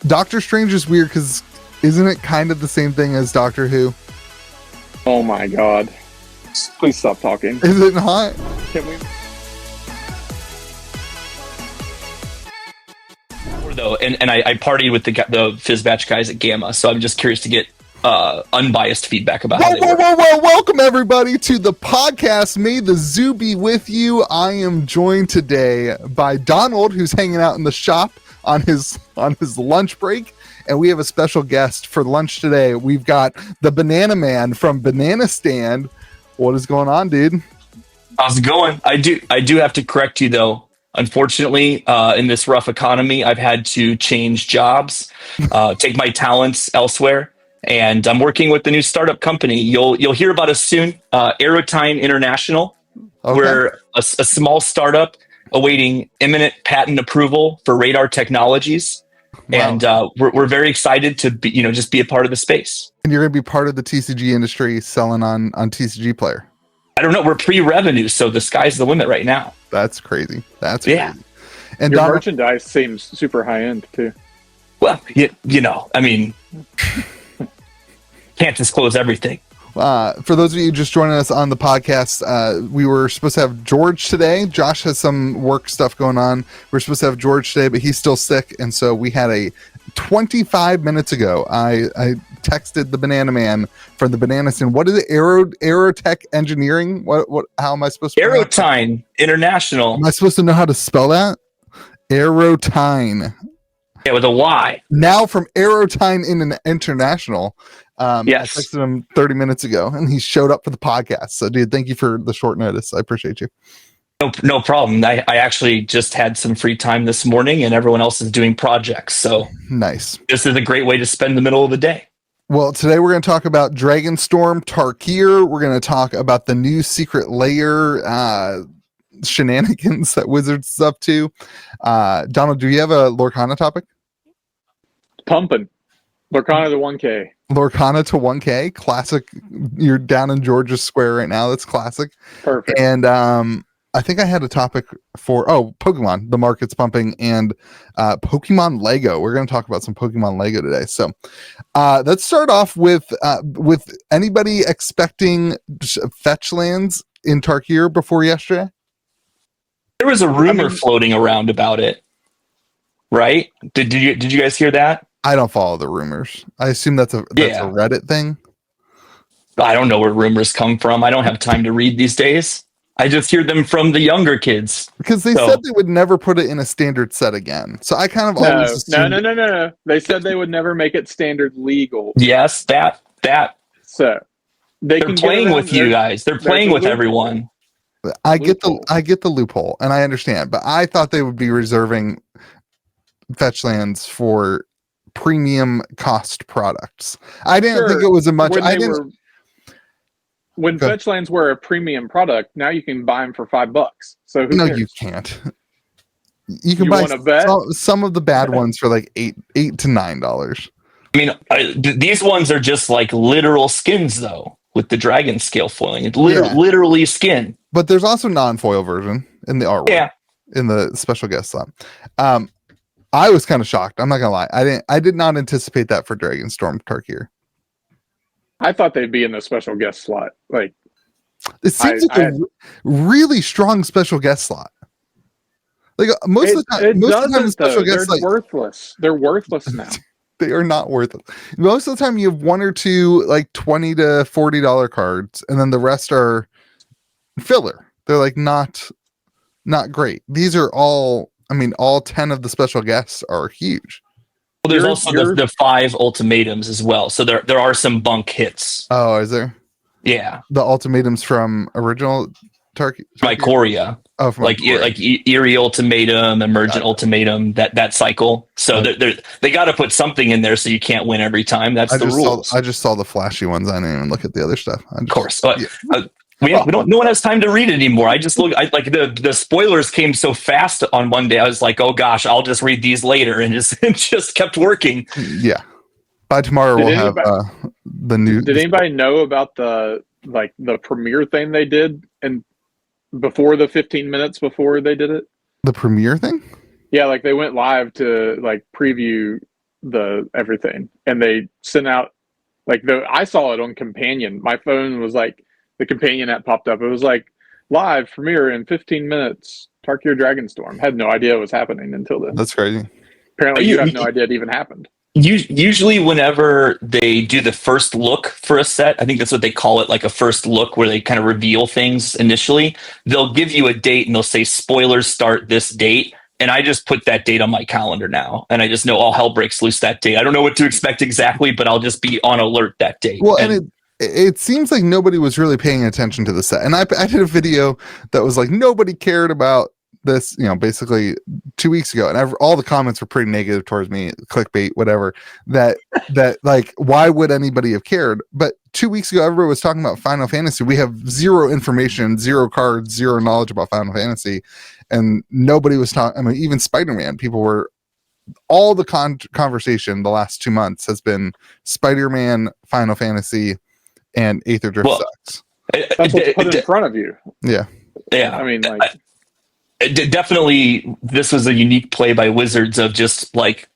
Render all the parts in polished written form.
Doctor Strange is weird because isn't it kind of the same thing as Doctor Who? Oh my god. Please stop talking. Is it not? Can we? Though, and I partied with the Fizzbatch guys at Gamma, so I'm just curious to get unbiased feedback about how they work. Welcome everybody to the podcast. May the zoo be with you. I am joined today by Donald, who's hanging out in the shop on his lunch break, and we have a special guest for lunch today. We've got the Banana Man from Banana Stand. What is going on, dude? How's it going? I do have to correct you though. Unfortunately, in this rough economy, I've had to change jobs, take my talents elsewhere, and I'm working with the new startup company. You'll hear about us soon. Aerotime International. Okay. We're a small startup awaiting imminent patent approval for radar technologies, wow. And we're very excited to be, just be a part of the space. And you're going to be part of the TCG industry, selling on TCG Player. I don't know. We're pre-revenue, so the sky's the limit right now. That's crazy. That's yeah. Crazy. And your merchandise seems super high end too. Well, I mean, can't disclose everything. For those of you just joining us on the podcast, we were supposed to have George today. Josh has some work stuff going on. We're supposed to have George today, but he's still sick, and so we had a 25 minutes ago. I texted the Banana Man from the Banana Stand. What is it? Aerotech Engineering? What? How am I supposed to? Aerotime International. Am I supposed to know how to spell that? Aerotime. Yeah, with a Y. Now from Aerotime International. Yes. I texted him 30 minutes ago, and he showed up for the podcast. So, dude, thank you for the short notice. I appreciate you. No problem. I actually just had some free time this morning, and everyone else is doing projects. So nice. This is a great way to spend the middle of the day. Well, today we're going to talk about Dragonstorm Tarkir. We're going to talk about the new secret layer shenanigans that Wizards is up to. Donald, do you have a Lorcana topic? Pumping. Lorcana to 1K. Lorcana to 1K. Classic. You're down in Georgia Square right now. That's classic. Perfect. And I think I had a topic for, Pokemon. The market's pumping, and Pokemon Lego. We're going to talk about some Pokemon Lego today. So let's start off with anybody expecting fetch lands in Tarkir before yesterday? There was a rumor floating around about it, right? Did you guys hear that? I don't follow the rumors. I assume that's a Reddit thing. I don't know where rumors come from. I don't have time to read these days. I just hear them from the younger kids. Because they said they would never put it in a standard set again. So I kind of always assumed... No. They said they would never make it standard legal. Yes, that. So they're playing with you guys. They're playing with everyone. I get the loophole, and I understand. But I thought they would be reserving fetch lands for premium cost products. I didn't think it was a much. When fetch lands were a premium product, now you can buy them for $5. So who cares? You can't. You can buy some of the bad ones for like $8 to $9. I mean, these ones are just like literal skins, though, with the dragon scale foiling. It's literally skin. But there's also non-foil version in the artwork. Yeah. In the special guest slot. I was kind of shocked. I'm not gonna lie. I did not anticipate that for Dragonstorm Tarkir. I thought they'd be in the special guest slot. Like, it seems like a really strong special guest slot. Like most of the time, the special guest they're worthless. They're worthless now. They are not worthless. Most of the time, you have one or two like $20 to $40 cards, and then the rest are filler. They're like not great. These are all. I mean, all 10 of the special guests are huge. Well, there's also the 5 ultimatums as well. So there are some bunk hits. Oh, is there? Yeah. The ultimatums from original Tarkir? Mycoria. Oh, from like Eerie Ultimatum, Emergent Ultimatum, that cycle. So they got to put something in there so you can't win every time. That's the rules. I just saw the flashy ones. I didn't even look at the other stuff. Of course. But, no one has time to read it anymore. I just like the spoilers came so fast on one day. I was like, oh gosh, I'll just read these later, and just kept working. Yeah. By tomorrow we'll have the new. Did anybody know about the premiere thing they did and before the 15 minutes before they did it? The premiere thing? Yeah, like they went live to like preview the everything, and they sent out like I saw it on Companion. My phone was like the Companion app popped up. It was like live premiere in 15 minutes. Tarkir Dragonstorm. Had no idea it was happening until then. That's crazy. Apparently, you had no idea it even happened. Usually, whenever they do the first look for a set, I think that's what they call it, like a first look where they kind of reveal things initially. They'll give you a date and they'll say spoilers start this date. And I just put that date on my calendar now. And I just know all hell breaks loose that day. I don't know what to expect exactly, but I'll just be on alert that date. Well, and it seems like nobody was really paying attention to the set. And I did a video that was like, nobody cared about this, basically 2 weeks ago. And all the comments were pretty negative towards me, clickbait, whatever, that like, why would anybody have cared? But 2 weeks ago, everybody was talking about Final Fantasy. We have zero information, zero cards, zero knowledge about Final Fantasy. And nobody was talking. I mean, even Spider-Man, people were, all the conversation the last 2 months has been Spider-Man, Final Fantasy, and Aether Drift sucks. That's what's put in front of you. Yeah. Yeah. I mean, like, definitely this was a unique play by Wizards of just like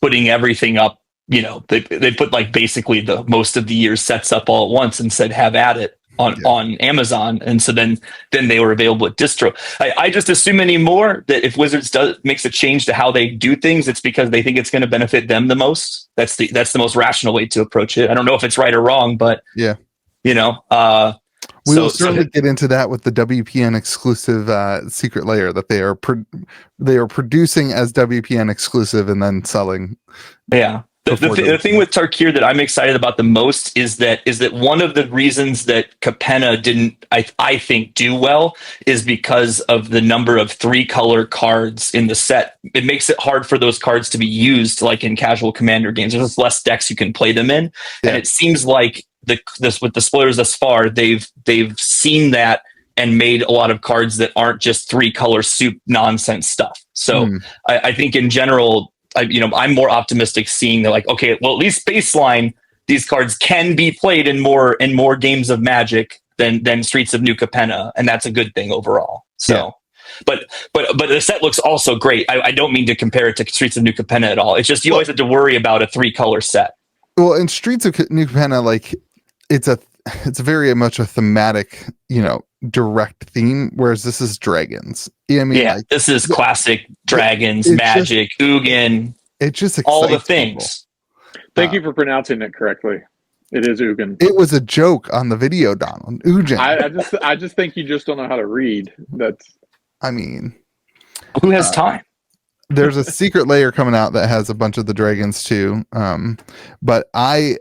putting everything up. They put like basically the most of the year's sets up all at once and said, have at it on Amazon. And so then they were available at distro. I just assume anymore that if Wizards makes a change to how they do things, it's because they think it's going to benefit them the most. That's the most rational way to approach it. I don't know if it's right or wrong, but yeah, we will certainly get into that with the WPN exclusive secret layer that they are producing as WPN exclusive and then selling. Yeah. The thing with Tarkir that I'm excited about the most is that one of the reasons that Capenna didn't, I think, do well is because of the number of 3-color cards in the set. It makes it hard for those cards to be used like in casual Commander games. There's less decks you can play them in. Yeah. And it seems like this with the spoilers thus far, they've seen that and made a lot of cards that aren't just 3-color soup nonsense stuff. So I think in general, I'm more optimistic seeing that, like, okay, well, at least baseline, these cards can be played in more games of Magic than Streets of New Capenna, and that's a good thing overall. So, yeah. but the set looks also great. I don't mean to compare it to Streets of New Capenna at all. It's just you always have to worry about a 3-color set. Well, in Streets of New Capenna, like it's very much a thematic, direct theme, whereas this is dragons. I mean, like, this is classic dragons, Magic, Ugin. It just all the things. People. Thank you for pronouncing it correctly. It is Ugin. It was a joke on the video, Donald. Ugin. I just think you just don't know how to read. I mean, who has time? There's a secret layer coming out that has a bunch of the dragons too. But I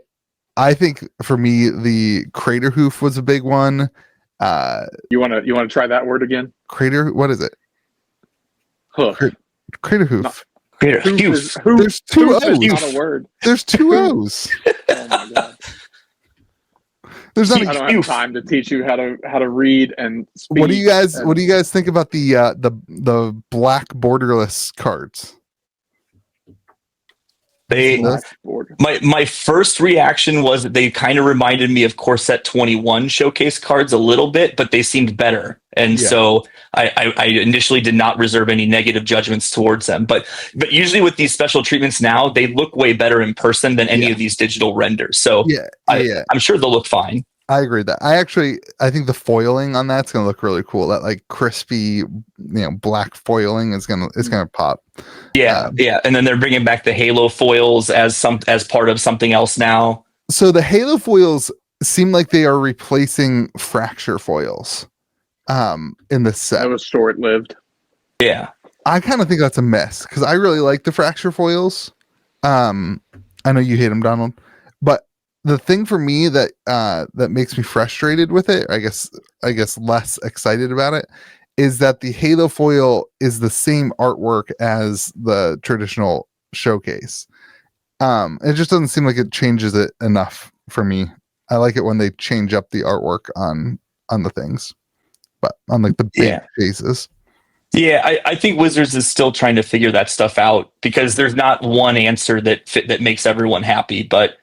think for me the Crater Hoof was a big one. You want to try that word again? Crater, what is it? Hoof. Crater Hoof. Crater Hoof. There's two O's. Not a word. There's two O's. Oh my god. There's not. I don't have time to teach you how to read and speak. What do you guys think about the black borderless cards? My first reaction was that they kind of reminded me of Core Set 21 showcase cards a little bit, but they seemed better. And so I initially did not reserve any negative judgments towards them. But usually with these special treatments now, they look way better in person than any of these digital renders. So I'm sure they'll look fine. I agree with that. I think the foiling on that's going to look really cool. That like crispy, black foiling is going to pop. Yeah. And then they're bringing back the Halo foils as part of something else now. So the Halo foils seem like they are replacing Fracture foils in the set. That was short-lived. Yeah. I kind of think that's a mess because I really like the Fracture foils. I know you hate them, Donald, but the thing for me that makes me frustrated with it, I guess less excited about it, is that the Halo foil is the same artwork as the traditional showcase. It just doesn't seem like it changes it enough for me. I like it when they change up the artwork on the things, but on like the big faces. Yeah, I think Wizards is still trying to figure that stuff out because there's not one answer that makes everyone happy, but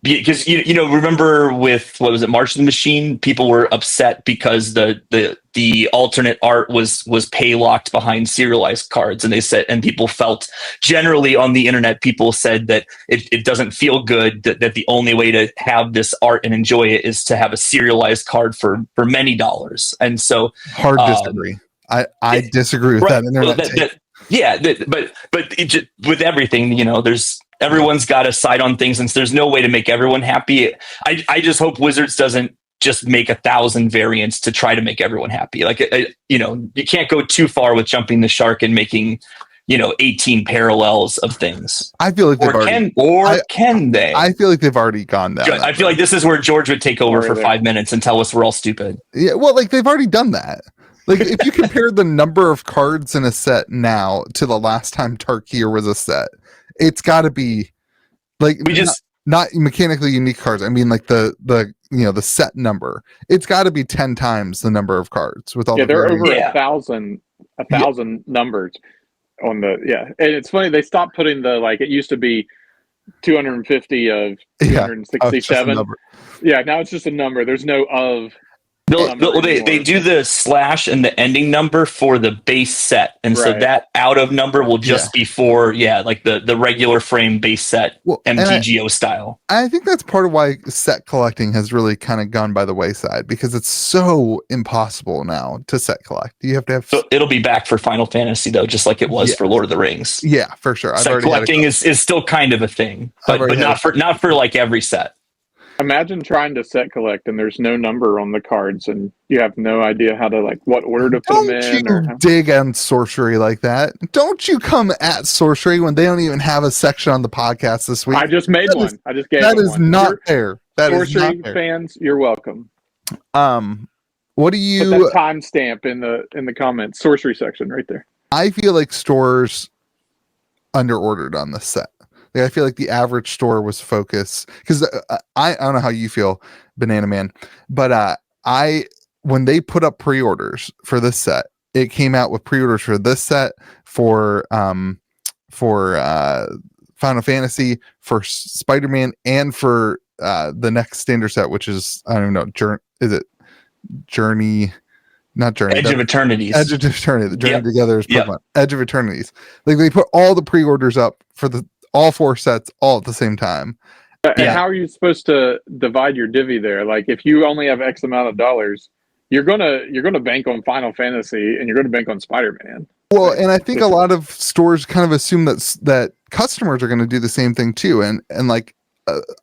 Because remember with what was it, March of the Machine, people were upset because the alternate art was pay locked behind serialized cards, and they said, and people felt generally on the internet, people said that it doesn't feel good that the only way to have this art and enjoy it is to have a serialized card for many dollars. And so Hard disagree. I disagree with that internet take. But with everything, everyone's got a side on things, and there's no way to make everyone happy. I just hope Wizards doesn't just make 1,000 variants to try to make everyone happy. Like, you can't go too far with jumping the shark and making, 18 parallels of things. I feel like can they? I feel like they've already gone down. I feel like this is where George would take over for 5 minutes and tell us we're all stupid. Yeah, well, like they've already done that. Like, if you compare the number of cards in a set now to the last time Tarkir was a set, it's got to be like not mechanically unique cards. I mean, like the set number. It's got to be 10 times the number of cards with all. Yeah, they're over 1,000 numbers on the And it's funny they stopped putting the it used to be 250 of 267. Yeah, now it's just a number. There's no of. They do the slash and the ending number for the base set, and so that out of number will just be for the regular frame base set, MTGO style. I think that's part of why set collecting has really kind of gone by the wayside, because it's so impossible now to set collect. You have to have. So it'll be back for Final Fantasy though, just like it was for Lord of the Rings. Yeah, for sure. Set collecting is still kind of a thing, but not for like every set. Imagine trying to set collect and there's no number on the cards and you have no idea how to what order to put them in. Don't you dig on sorcery like that. Don't you come at sorcery when they don't even have a section on the podcast this week. I just made one. I just gave that is one. Not fair. That is sorcery not fair. Fans, you're welcome. What do you put that timestamp in the comments? Sorcery section right there. I feel like stores underordered on this set. I feel like the average store was focused because I don't know how you feel, Banana Man, but when they put up pre-orders for this set, it came out with pre-orders for this set for Final Fantasy, for Spider-Man, and for the next standard set, which is I don't know, Journey. Not Journey. Edge of Eternities. Edge of Eternity. The Journey Together is Pokemon. Edge of Eternities. Like they put all the pre-orders up for all 4 sets all at the same time. And how are you supposed to divide your divvy there? Like if you only have X amount of dollars, you're gonna bank on Final Fantasy and you're gonna bank on Spider-Man. Well, and I think a lot of stores kind of assume that customers are going to do the same thing too. And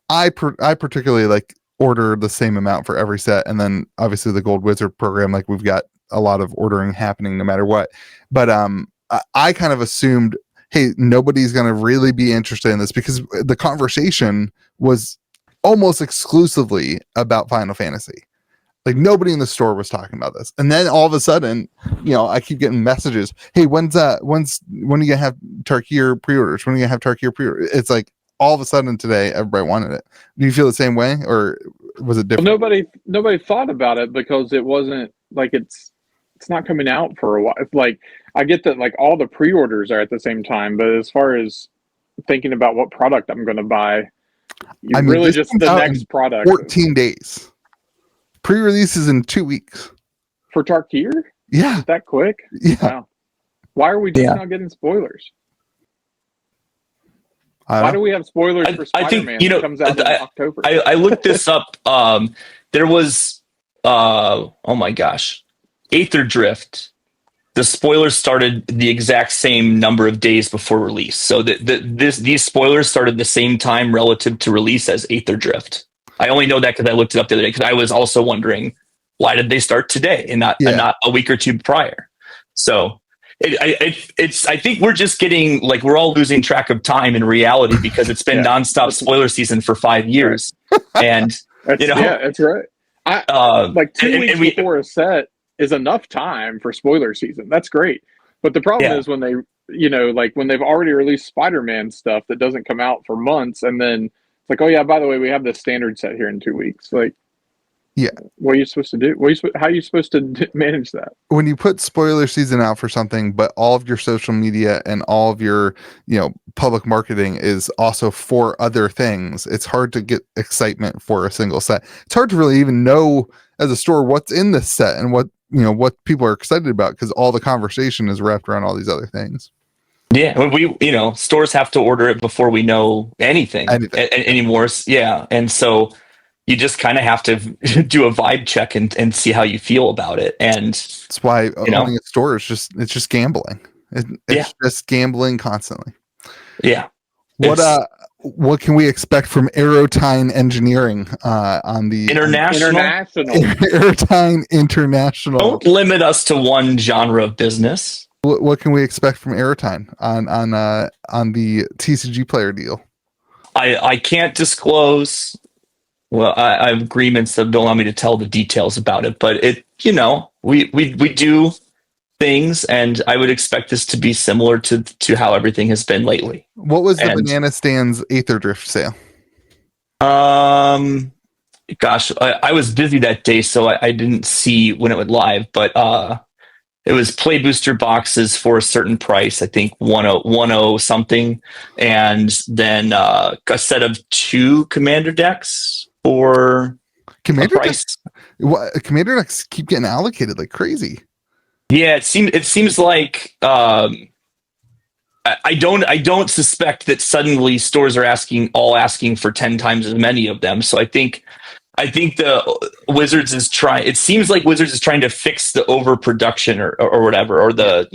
I particularly order the same amount for every set, and then obviously the Gold Wizard program, we've got a lot of ordering happening no matter what. But I kind of assumed, hey, nobody's going to really be interested in this because the conversation was almost exclusively about Final Fantasy. Nobody in the store was talking about this. And then all of a sudden, I keep getting messages. Hey, when are you going to have Tarkir pre-orders? When are you going to have Tarkir pre-orders? It's all of a sudden today, everybody wanted it. Do you feel the same way, or was it different? Well, nobody thought about it because it wasn't it's not coming out for a while. I get that all the pre-orders are at the same time, but as far as thinking about what product I'm going to buy, really just the next product. 14 days. Pre-release is in 2 weeks. For Tarkir? Yeah. Is that quick? Yeah. Wow. Why are we just not getting spoilers? Why do we have spoilers for Spider-Man that comes out in October? I looked this up. There was, oh my gosh, Aether Drift. The spoilers started the exact same number of days before release. So these spoilers started the same time relative to release as Aether Drift. I only know that because I looked it up the other day, because I was also wondering, why did they start today and not a week or two prior? So I think we're just getting we're all losing track of time in reality because it's been nonstop spoiler season for 5 years. And that's right. 2 weeks before a set is enough time for spoiler season. That's great. But the problem is when they, when they've already released Spider-Man stuff that doesn't come out for months, and then it's oh yeah, by the way, we have this standard set here in 2 weeks. Yeah. What are you supposed to do? How are you supposed to manage that? When you put spoiler season out for something, but all of your social media and all of your, public marketing is also for other things, it's hard to get excitement for a single set. It's hard to really even know as a store what's in this set and what people are excited about, because all the conversation is wrapped around all these other things. Yeah, stores have to order it before we know anything. Anymore. Yeah, and so you just kind of have to do a vibe check and see how you feel about it. And that's why owning a store is just gambling. It's just gambling constantly. Yeah. What can we expect from Aerotine Engineering on the international Aerotine International? Don't limit us to one genre of business. What can we expect from Aerotine on the TCG player deal? I can't disclose. Well, I have agreements that don't allow me to tell the details about it, but we do things, and I would expect this to be similar to how everything has been lately. What was the Banana Stands Aether Drift sale? Gosh, I was busy that day, so I didn't see when it went live, but it was play booster boxes for a certain price, I think 10 something, and then a set of 2 commander decks for commander price. Commander decks keep getting allocated like crazy. Yeah, it seems like I don't suspect that suddenly stores are asking for 10 times as many of them. So I think the Wizards is trying. It seems like Wizards is trying to fix the overproduction or whatever, or the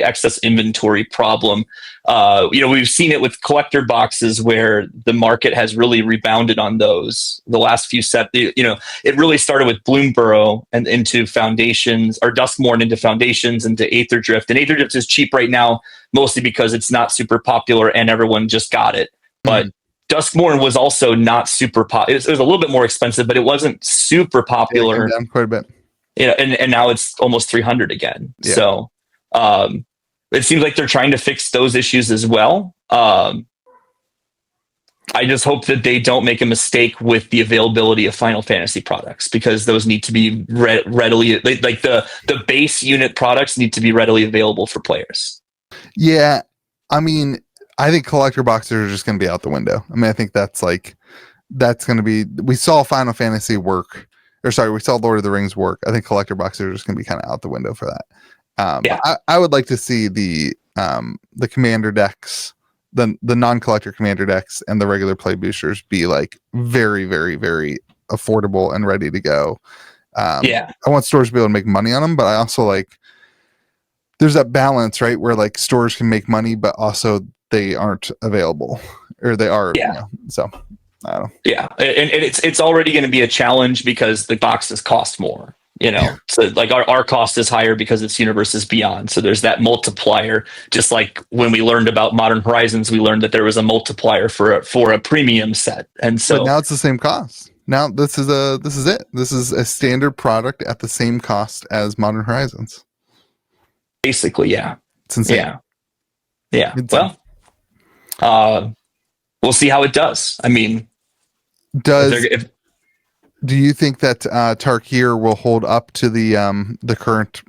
excess inventory problem. We've seen it with collector boxes where the market has really rebounded on those. The last few sets, it really started with Bloomburrow and into Foundations, or Duskmourn into Foundations, into Aether Drift. And Aether Drift is cheap right now, mostly because it's not super popular and everyone just got it. But Duskmourn was also not super popular. It was a little bit more expensive, but it wasn't super popular. Down quite a bit. And now it's almost 300 again. Yeah. So it seems like they're trying to fix those issues as well. I just hope that they don't make a mistake with the availability of Final Fantasy products, because those need to be readily, like the base unit products need to be readily available for players. Yeah, I mean, I think collector boxes are just going to be out the window. I mean, I think that's going to be. We saw Final Fantasy work, we saw Lord of the Rings work. I think collector boxes are just going to be kind of out the window for that. But I would like to see the commander decks, the non-collector commander decks, and the regular play boosters be like very, very, very affordable and ready to go. I want stores to be able to make money on them, but I also there's that balance, right, where like stores can make money, but also they aren't available, or they are. So I don't know. Yeah, and it's already going to be a challenge because the boxes cost more. So like our cost is higher because it's Universes Beyond. So there's that multiplier. Just like when we learned about Modern Horizons, we learned that there was a multiplier for a premium set, and so but now it's the same cost. Now this is it. This is a standard product at the same cost as Modern Horizons. Basically, yeah. It's insane. Yeah. Well, we'll see how it does. I mean, do you think that Tarkir will hold up to the current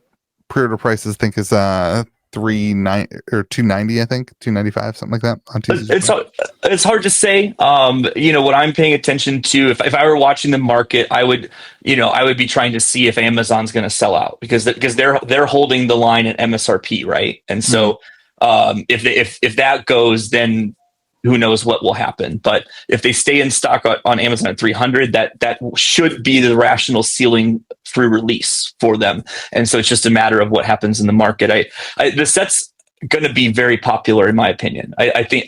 pre-order prices? I think is $390 or $290. I think $295, something like that on TCG. It's hard to say. What I'm paying attention to, if I were watching the market, I would be trying to see if Amazon's going to sell out, because they're holding the line at MSRP, right? And so if that goes, then who knows what will happen. But if they stay in stock on Amazon at 300, that should be the rational ceiling through release for them. And so it's just a matter of what happens in the market. The set's going to be very popular, in my opinion. I think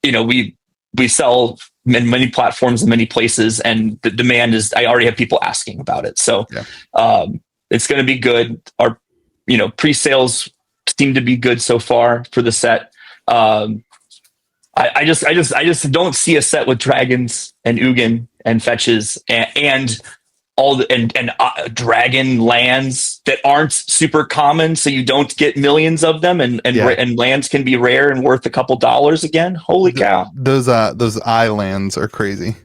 we sell in many platforms in many places, and the demand is. I already have people asking about it, so it's going to be good. Our pre-sales seem to be good so far for the set. I just don't see a set with dragons and Ugin and fetches and all the dragon lands that aren't super common, so you don't get millions of them, and lands can be rare and worth a couple dollars again. Holy cow! Those islands are crazy.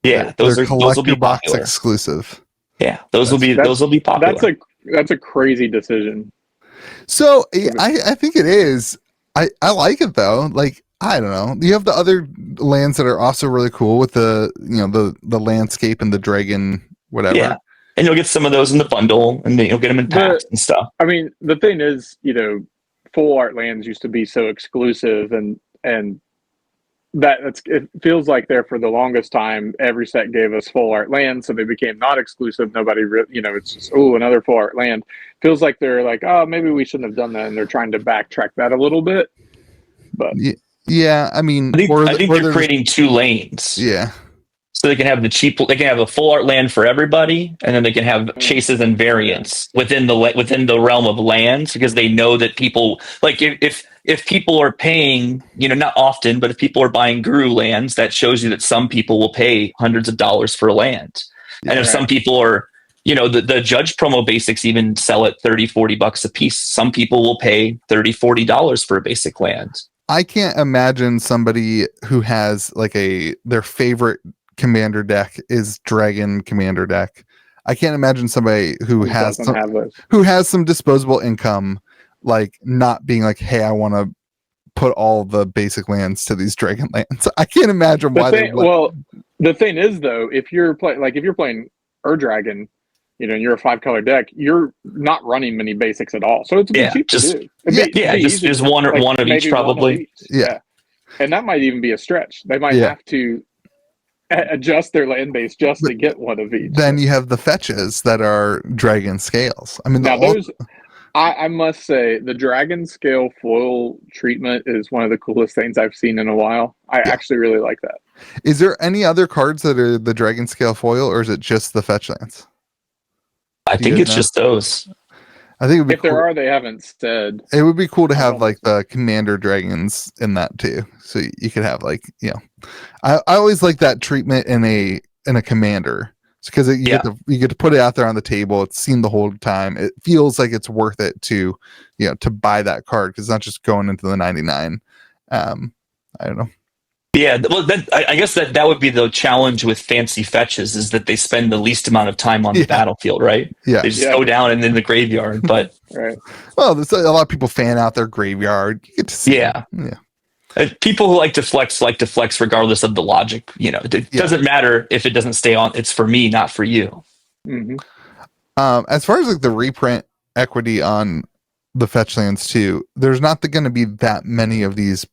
Yeah, they're those will be collector box popular. exclusive. Yeah, those will be popular. That's a crazy decision. So I think it is. I like it though. Like, I don't know. You have the other lands that are also really cool with the the landscape and the dragon whatever. Yeah, and you'll get some of those in the bundle, and then you'll get them in packs and stuff. I mean, the thing is, full art lands used to be so exclusive, and it feels like there for the longest time, every set gave us full art land, so they became not exclusive. Nobody it's just, another full art land. Feels like they're like, oh, maybe we shouldn't have done that, and they're trying to backtrack that a little bit. But yeah, I mean, I think they're creating two lanes. Yeah. So they can have they can have a full art land for everybody, and then they can have chases and variants within the realm of lands, because they know that people, like, if people are paying, not often, but if people are buying guru lands, that shows you that some people will pay hundreds of dollars for a land. Yeah, and if some people are, the judge promo basics even sell at $30-$40 a piece. Some people will pay $30-$40 for a basic land. I can't imagine somebody who has like their favorite commander deck is dragon commander deck. I can't imagine somebody who has some disposable income, like, not being like, hey, I want to put all the basic lands to these dragon lands. I can't imagine why the thing is, though, if you're playing Ur-Dragon, and you're a 5-color deck, you're not running many basics at all, so it's cheap to do. Just one of each, probably. Yeah, and that might even be a stretch. They might have to adjust their land base just to get one of each. Then you have the fetches that are dragon scales. I mean, I must say, the dragon scale foil treatment is one of the coolest things I've seen in a while. I actually really like that. Is there any other cards that are the dragon scale foil, or is it just the fetch lands? I think it's just those. I think if there are, they haven't said. It would be cool to have like the commander dragons in that too, so you could have like I always like that treatment in a commander, because you get to put it out there on the table. It's seen the whole time. It feels like it's worth it to to buy that card, because it's not just going into the 99. I don't know. Yeah, well, I guess that would be the challenge with fancy fetches, is that they spend the least amount of time on the battlefield, right? Yeah, they just go down and in the graveyard. But right. Well, there's a lot of people fan out their graveyard. You get to see. Yeah. People who like to flex regardless of the logic. It doesn't matter if it doesn't stay on. It's for me, not for you. Mm-hmm. As far as like the reprint equity on the fetch lands too, there's not going to be that many of these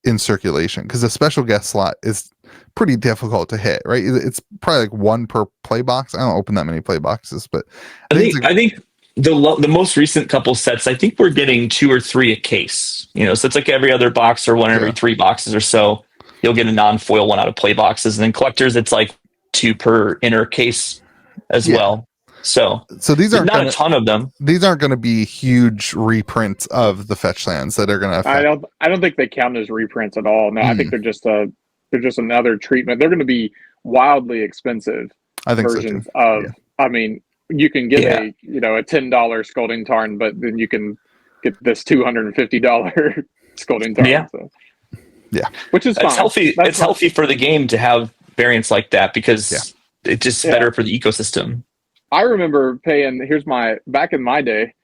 in circulation, because a special guest slot is pretty difficult to hit, right? It's probably like one per play box. I don't open that many play boxes, but I think the most recent couple sets, I think we're getting 2 or 3 a case. So it's like every other box, or one every 3 boxes or so. You'll get a non-foil one out of play boxes, and then collectors, it's like 2 per inner case as well. So these aren't not a ton of them. These aren't going to be huge reprints of the fetch lands that are going to affect. I don't think they count as reprints at all. No, I think they're just another treatment. They're going to be wildly expensive. I think versions of. I mean, you can get a $10 Scolding Tarn, but then you can get this $250 Scolding Tarn. Which is fine. It's healthy. It's healthy for the game to have variants like that, because it's just better for the ecosystem. I remember paying. Back in my day,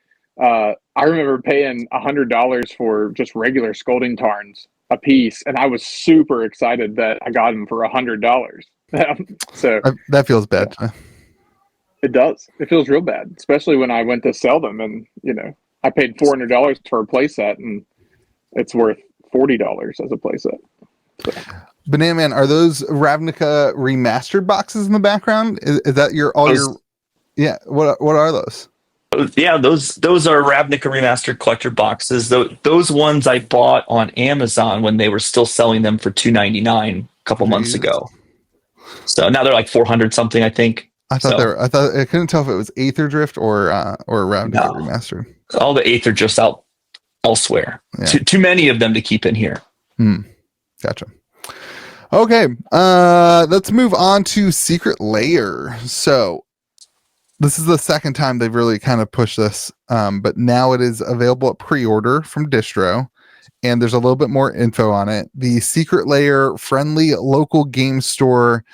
I remember paying $100 for just regular Scolding Tarns a piece, and I was super excited that I got them for $100. So that feels bad. It does. It feels real bad, especially when I went to sell them, and I paid $400 for a playset, and it's worth $40 as a playset. So. Banana Man, are those Ravnica remastered boxes in the background? Is that your? Yeah, what are those? Yeah, those are Ravnica remastered collector boxes. Those ones I bought on Amazon when they were still selling them for $2.99 a couple months ago. So now they're like 400 something, I think. I couldn't tell if it was Aether Drift or Ravnica remastered. All the Aether Drifts out elsewhere. Yeah. Too many of them to keep in here. Gotcha. Okay, let's move on to Secret Lair. So this is the second time they've really kind of pushed this, but now it is available at pre-order from Distro, and there's a little bit more info on it. The Secret Lair friendly local game store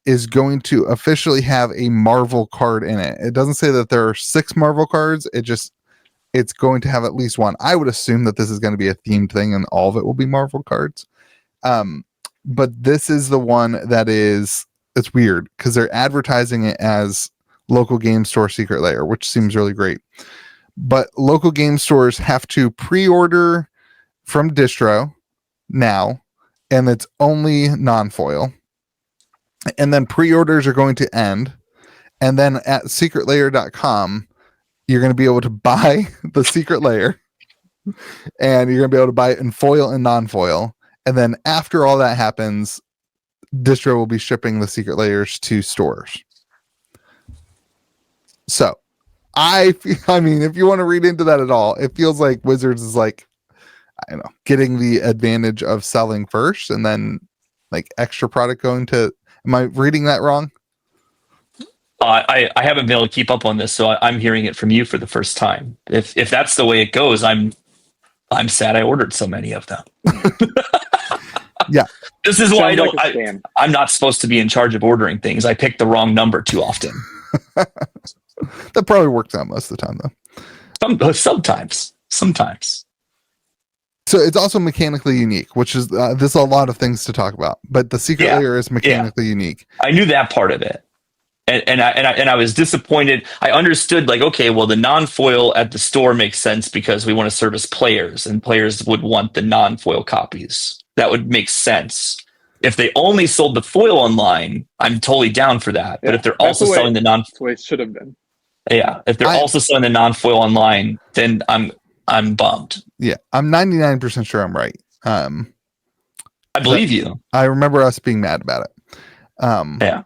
is going to officially have a Marvel card in it. It doesn't say that there are 6 Marvel cards. It's going to have at least one. I would assume that this is going to be a themed thing and all of it will be Marvel cards. But this is the one that it's weird because they're advertising it as local game store secret lair, which seems really great. But local game stores have to pre-order from distro now, and it's only non-foil. And then pre-orders are going to end. And then at secretlair.com, you're going to be able to buy the secret lair, and you're going to be able to buy it in foil and non-foil. And then after all that happens, distro will be shipping the secret layers to stores. So I mean, if you want to read into that at all, it feels like Wizards is like, I don't know, getting the advantage of selling first and then like extra product going to, am I reading that wrong? I haven't been able to keep up on this, so I'm hearing it from you for the first time. If that's the way it goes, I'm sad I ordered so many of them. Yeah. This is why I'm not supposed to be in charge of ordering things. I pick the wrong number too often. That probably works out most of the time, though. Sometimes. So it's also mechanically unique, which is there's a lot of things to talk about. But the secret layer is mechanically unique. I knew that part of it, and I was disappointed. I understood, like, okay, well, the non-foil at the store makes sense because we want to service players, and players would want the non-foil copies. That would make sense. If they only sold the foil online, I'm totally down for that. Yeah, but if they're also selling the non-foil, that's the way it should have been. Yeah, if they're also selling the non-foil online, then I'm bummed. Yeah, I'm 99% sure I'm right. I believe you. I remember us being mad about it. Yeah,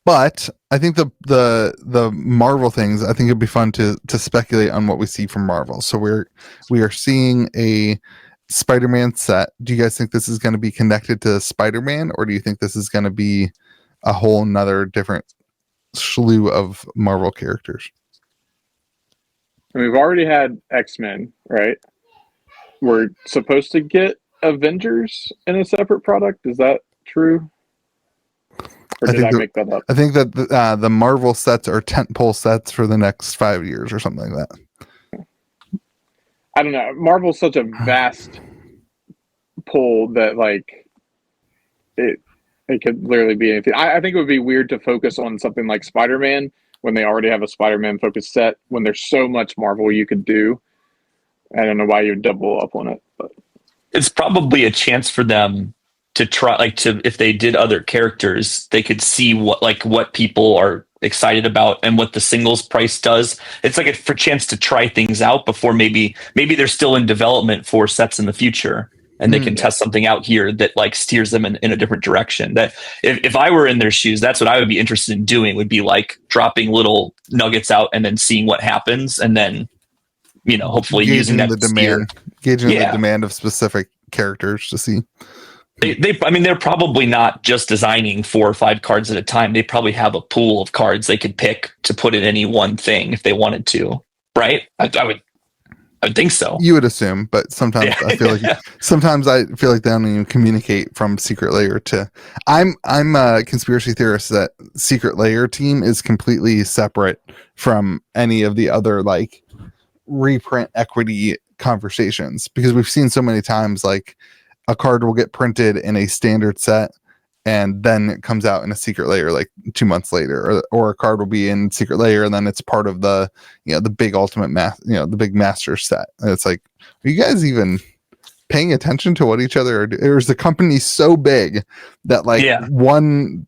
but I think the Marvel things, I think it'd be fun to speculate on what we see from Marvel. So we are seeing a Spider-Man set. Do you guys think this is going to be connected to Spider-Man, or do you think this is going to be a whole nother different slew of Marvel characters? And we've already had X-Men, right? We're supposed to get Avengers in a separate product. Is that true? Or did I make that up? I think that the Marvel sets are tentpole sets for the next 5 years or something like that. I don't know. Marvel's such a vast pull that like it could literally be anything. I think it would be weird to focus on something like Spider-Man when they already have a Spider-Man focused set, when there's so much Marvel you could do. I don't know why you'd double up on it, but it's probably a chance for them to try, like, if they did other characters, they could see what people are excited about and what the singles price does. It's like a chance to try things out before maybe they're still in development for sets in the future, and they can test something out here that like steers them in a different direction. That if I were in their shoes, that's what I would be interested in doing, would be like dropping little nuggets out and then seeing what happens, and then hopefully using that gauging the demand of specific characters to see. They're probably not just designing 4 or 5 cards at a time. They probably have a pool of cards they could pick to put in any one thing if they wanted to, right? I would think so. You would assume, but sometimes I feel like they don't even communicate from Secret Lair to. I'm a conspiracy theorist that Secret Lair team is completely separate from any of the other like reprint equity conversations, because we've seen so many times like a card will get printed in a standard set and then it comes out in a Secret Lair like 2 months later, or a card will be in Secret Lair and then it's part of the the big ultimate the big master set. And it's like, are you guys even paying attention to what each other are doing? Or is the company so big that one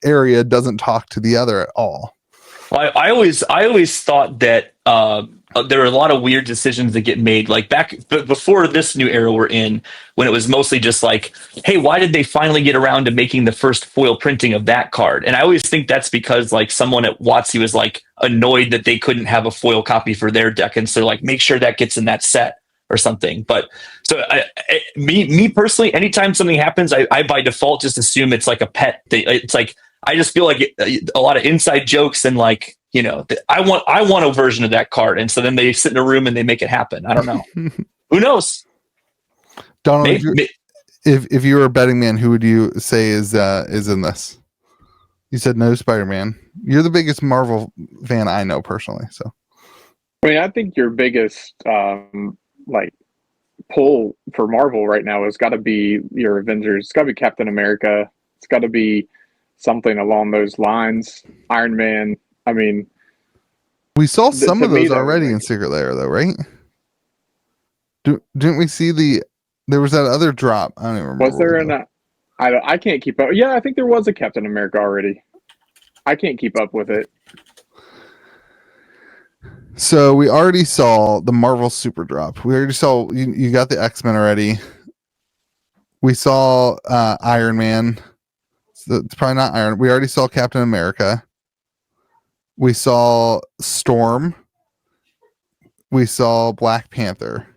area doesn't talk to the other at all? Well, I always thought that there are a lot of weird decisions that get made, like back before this new era we're in, when it was mostly just like, hey, why did they finally get around to making the first foil printing of that card? And I always think that's because like someone at WotC was like annoyed that they couldn't have a foil copy for their deck, and so like make sure that gets in that set or something. But so me personally, anytime something happens, I by default just assume it's like a pet thing. It's like, I just feel like a lot of inside jokes and like, I want a version of that card. And so then they sit in a room and they make it happen. I don't know. Who knows? Donald, if you were a betting man, who would you say is in this? You said no Spider-Man. You're the biggest Marvel fan I know personally. So, I mean, I think your biggest like pull for Marvel right now has got to be your Avengers. It's got to be Captain America. It's got to be something along those lines. Iron Man. I mean, we saw some of those already like, in Secret Lair, though, right? Didn't we see there was that other drop? I don't even remember. Was there I can't keep up. Yeah, I think there was a Captain America already. I can't keep up with it. So we already saw the Marvel Super Drop. We already saw you got the X-Men already. We saw Iron Man. So it's probably not Iron. We already saw Captain America. We saw Storm. We saw Black Panther.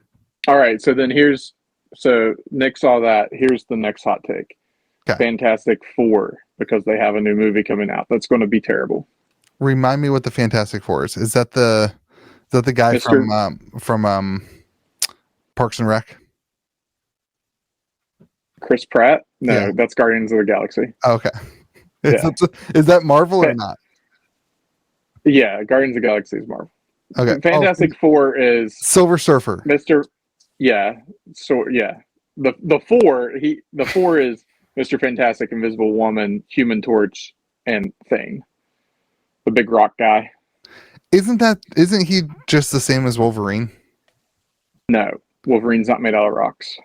All right, so then Nick saw that. Here's the next hot take. Okay. Fantastic Four, because they have a new movie coming out. That's going to be terrible. Remind me what the Fantastic Four is. Is that the guy from Parks and Rec? Chris Pratt? No, that's Guardians of the Galaxy. Okay. Is that Marvel or not? Yeah, Guardians of the Galaxy is Marvel. Okay. Fantastic Four is Silver Surfer. Yeah. So yeah. The four is Mr. Fantastic, Invisible Woman, Human Torch, and Thing. The big rock guy. Isn't he just the same as Wolverine? No. Wolverine's not made out of rocks.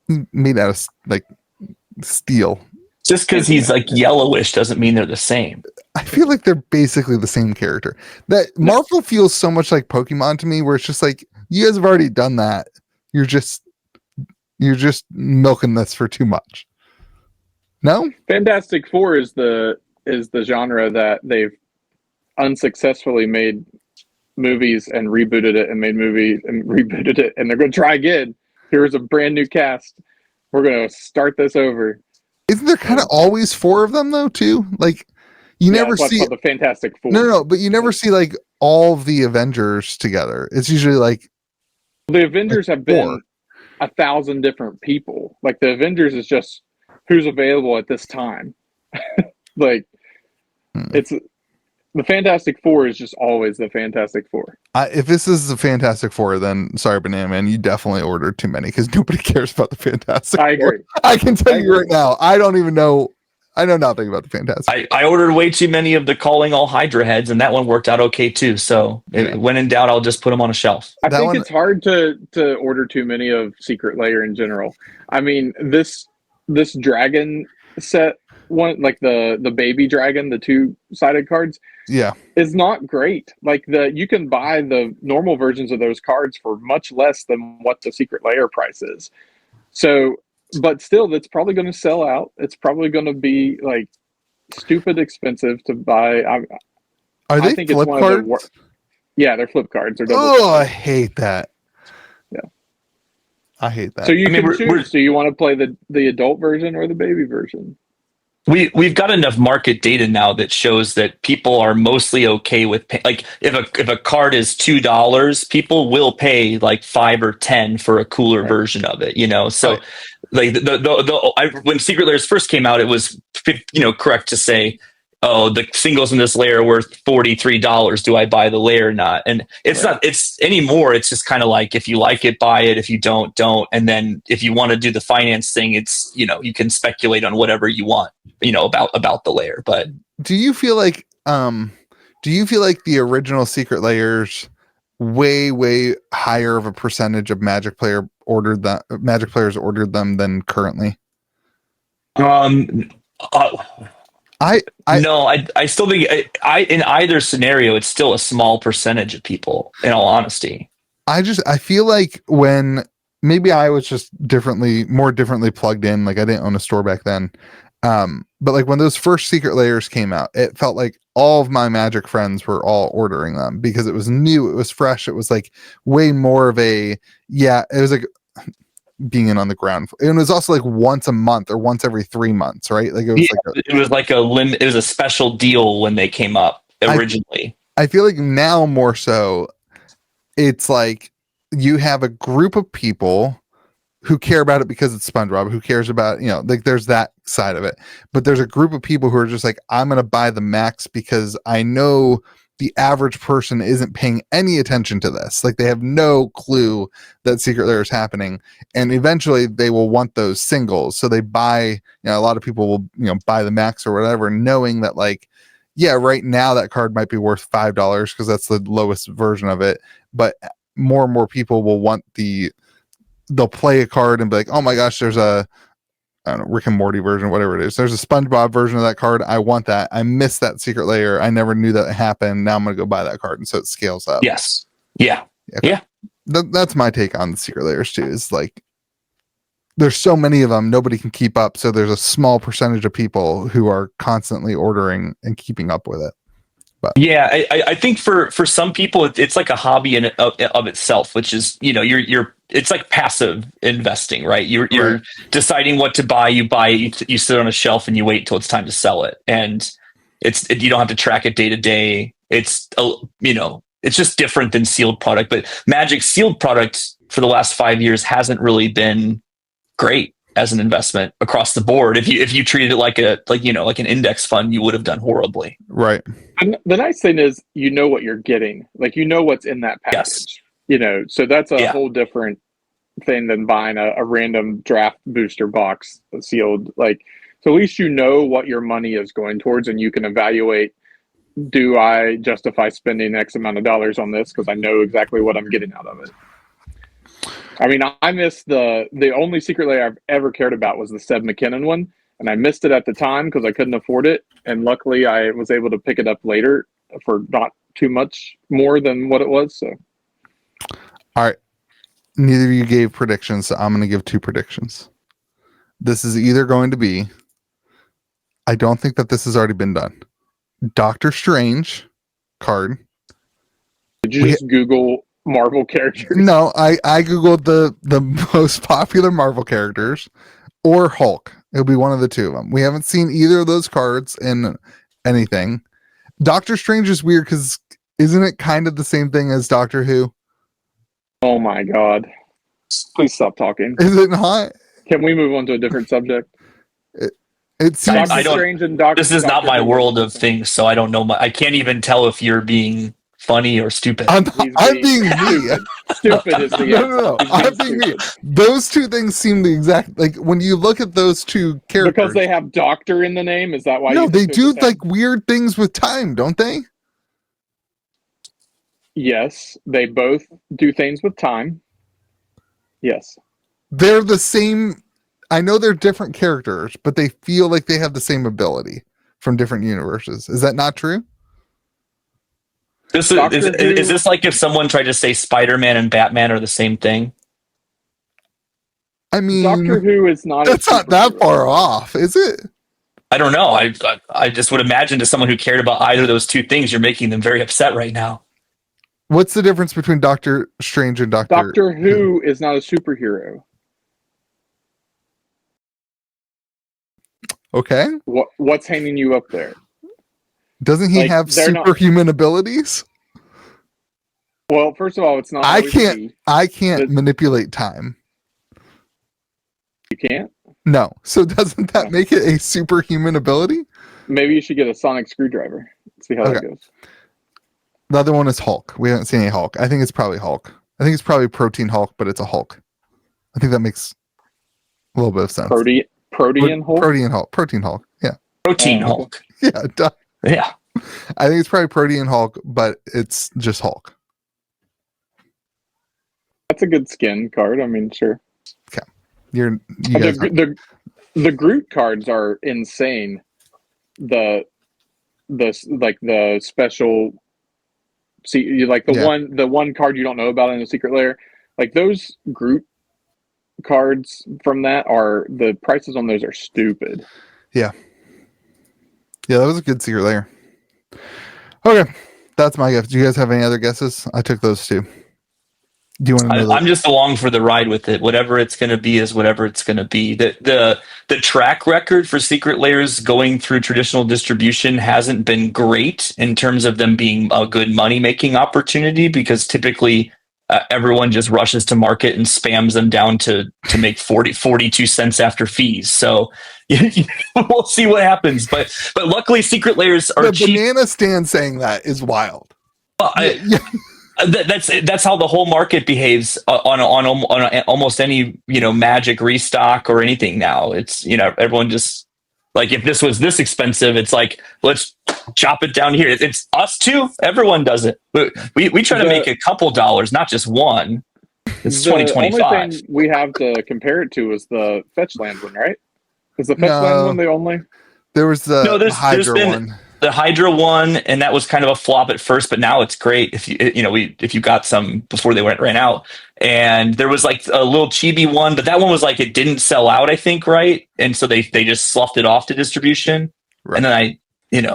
He's made out of like steel. Just because he's like yellowish doesn't mean they're the same. I feel like they're basically the same character. That Marvel feels so much like Pokemon to me, where it's just like, you guys have already done that. You're just milking this for too much. No? Fantastic Four is the genre that they've unsuccessfully made movies and rebooted it and made movies and rebooted it, and they're going to try again. Here's a brand new cast. We're going to start this over. Isn't there kind of always four of them though too? Like you never see the Fantastic Four. No, but you never see like all of the Avengers together. It's usually like the Avengers have been 1,000 different people. Like the Avengers is just who's available at this time. Like it's the Fantastic Four is just always the Fantastic Four. If this is the Fantastic Four, then sorry, Banana Man, you definitely ordered too many because nobody cares about the Fantastic Four. I agree. I can tell you right now, I don't even know. I know nothing about the Fantastic Four. I ordered way too many of the Calling All Hydra heads, and that one worked out okay too. So when in doubt, I'll just put them on a shelf. I think it's hard to order too many of Secret Lair in general. I mean, this dragon set one, like the baby dragon, the 2-sided cards, is not great. Like you can buy the normal versions of those cards for much less than what the Secret Lair price is. So, but still, that's probably going to sell out. It's probably going to be like stupid expensive to buy. Are they flip cards? Yeah, they're flip cards. They're I hate that. Yeah, I hate that. So you can choose. Do you want to play the adult version or the baby version? We've got enough market data now that shows that people are mostly okay with like if a card is $2, people will pay like $5 or $10 for a cooler version of it, you know. So like when Secret Lairs first came out, it was correct to say, oh, the singles in this layer are worth $43. Do I buy the layer or not? And it's not. It's anymore. It's just kind of like, if you like it, buy it. If you don't. And then if you want to do the finance thing, it's you can speculate on whatever you want, about the layer. But do you feel like the original Secret Lairs way higher of a percentage of Magic players ordered them than currently? I still think in either scenario, it's still a small percentage of people, in all honesty. I feel like when maybe I was just more differently plugged in, like I didn't own a store back then. But like when those first Secret Lairs came out, it felt like all of my Magic friends were all ordering them because it was new, it was fresh. It was like way more of it was like being in on the ground. And it was also like once a month or once every 3 months, right? Like it was a special deal when they came up originally. I feel like now more so it's like you have a group of people who care about it because it's SpongeBob, who cares about, like there's that side of it. But there's a group of people who are just like, I'm going to buy the max because I know the average person isn't paying any attention to this. Like they have no clue that Secret Lair is happening. And eventually they will want those singles. So they buy, a lot of people will, buy the max or whatever, knowing that like, yeah, right now that card might be worth $5 because that's the lowest version of it. But more and more people will want they'll play a card and be like, oh my gosh, there's a, I don't know, Rick and Morty version, whatever it is. There's a SpongeBob version of that card. I want that. I missed that Secret Lair. I never knew that happened. Now I'm going to go buy that card. And so it scales up. Yes. Yeah. Okay. Yeah. That's my take on the Secret Lairs too, is like, there's so many of them, nobody can keep up. So there's a small percentage of people who are constantly ordering and keeping up with it. But yeah, I think for some people it's like a hobby of itself, which is it's like passive investing, right? You're Right. deciding what to buy. You buy it, you sit on a shelf and you wait till it's time to sell it, and you don't have to track it day to day. It's it's just different than sealed product. But Magic sealed product for the last 5 years hasn't really been great as an investment across the board. If you treated it like an index fund, you would have done horribly. right. And the nice thing is, what you're getting. Like, what's in that package. Yes. So that's a Yeah. whole different thing than buying a random draft booster box sealed. Like, so at least what your money is going towards, and you can evaluate, do I justify spending X amount of dollars on this because I know exactly what I'm getting out of it. I mean, I missed the only Secret Lair I've ever cared about was the Seb McKinnon one, and I missed it at the time because I couldn't afford it. And luckily, I was able to pick it up later for not too much more than what it was. So, All right. Neither of you gave predictions, so I'm going to give 2 predictions. This is either going to be, I don't think that this has already been done, Doctor Strange card. did you just Google Marvel characters? No, I googled the most popular Marvel characters or Hulk. It'll be one of the two of them. We haven't seen either of those cards in anything. Doctor Strange is weird because isn't it kind of the same thing as Doctor Who? Oh my God. Please stop talking. Is it not? Can we move on to a different subject? It seems I don't- Strange and Doctor. This is not my world of things, so I don't know. I can't even tell if you're being funny or stupid. I'm being me. Stupid is the No. I'm being me. Those two things seem the exact, like when you look at those two characters. Because they have doctor in the name. Is that why? No, you they think do they're the same? like weird things with time, don't they? Yes, they both do things with time. Yes. They're the same. I know they're different characters, but they feel like they have the same ability from different universes. Is that not true? Is Doctor Who- this like if someone tried to say Spider-Man and Batman are the same thing? I mean, Doctor Who is not. that's not that far off, is it? I don't know. I just would imagine to someone who cared about either of those two things, you're making them very upset right now. What's the difference between Doctor Strange and Doctor Who is not a superhero. Okay. What's hanging you up there? Doesn't he Like, have they're not- superhuman abilities? Well, first of all, it's not. I always can't- he. I can't Does- manipulate time. You can't. No. So doesn't that make it a superhuman ability? Maybe you should get a sonic screwdriver. See how that Okay. goes. The other one is Hulk. We haven't seen any Hulk. I think it's probably Hulk. I think it's probably Protein Hulk, but it's a Hulk. I think that makes a little bit of sense. Protean Hulk. Protein Hulk. Protein Hulk. Yeah. Protein Oh, Hulk. Yeah. Duh. Yeah. I think it's probably Protein Hulk, but it's just Hulk. That's a good skin card. I mean, sure. You guys are- The Groot cards are insane. The special. See, you like the one card you don't know about in the Secret Lair. Like those Groot cards from that are the prices on those are stupid. Yeah, that was a good Secret Lair. Okay, that's my guess. Do you guys have any other guesses? I took those two. Do you want to know? I'm just along for the ride with it. Whatever it's going to be is whatever it's going to be. The track record for Secret Lairs going through traditional distribution hasn't been great in terms of them being a good money making opportunity, because typically everyone just rushes to market and spams them down to make 42 cents after fees. So we'll see what happens. But luckily, secret layers are the cheap. banana stand saying that is wild. That's how the whole market behaves on almost any Magic restock or anything now. It's everyone just like, if this was this expensive, it's like, let's chop it down here. It's us too. Everyone does it. We try to make a couple dollars, not just one. It's 2025. The only thing we have to compare it to is the fetch land one, right? Is the fetch land one the only? There was the Hydra one. The Hydra one, and that was kind of a flop at first, but now it's great if you got some before they ran out. And there was like a little chibi one, but that one was like, it didn't sell out, I think, right? And so they just sloughed it off to distribution. Right. And then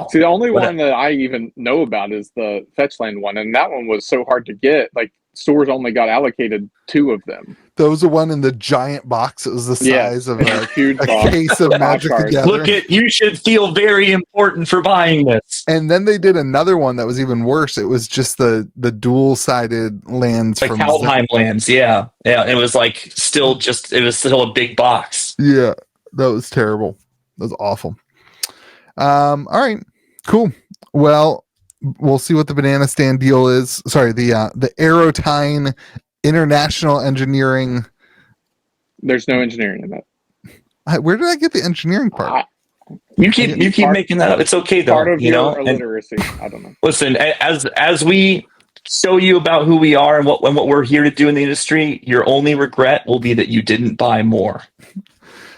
see, the only one that I even know about is the Fetchland one, and that one was so hard to get. Like, stores only got allocated 2 of them. That was the one in the giant box. It was the size of a huge case of Magicthegathering. Look, you should feel very important for buying this. And then they did another one that was even worse. It was just the dual-sided lands, like Kaldheim lands. Yeah. It was like still a big box. Yeah, that was terrible. That was awful. All right, cool. Well, we'll see what the banana stand deal is. Sorry, the Aerotine International Engineering. There's no engineering in that. Where did I get the engineering part? You keep making that up. It's okay though. Part of your illiteracy. I don't know. Listen, as we show you about who we are and what we're here to do in the industry, your only regret will be that you didn't buy more.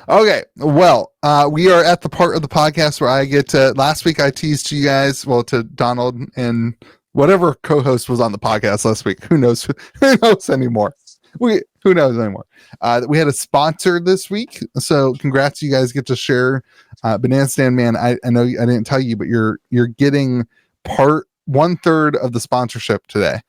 Okay, well, we are at the part of the podcast where I get to. Last week I teased to you guys, to Donald and whatever co-host was on the podcast last week. Who knows? Who knows anymore? Who knows anymore? We had a sponsor this week, so congrats! You guys get to share. Banana Stand Man, I know I didn't tell you, but you're getting 1/3 of the sponsorship today.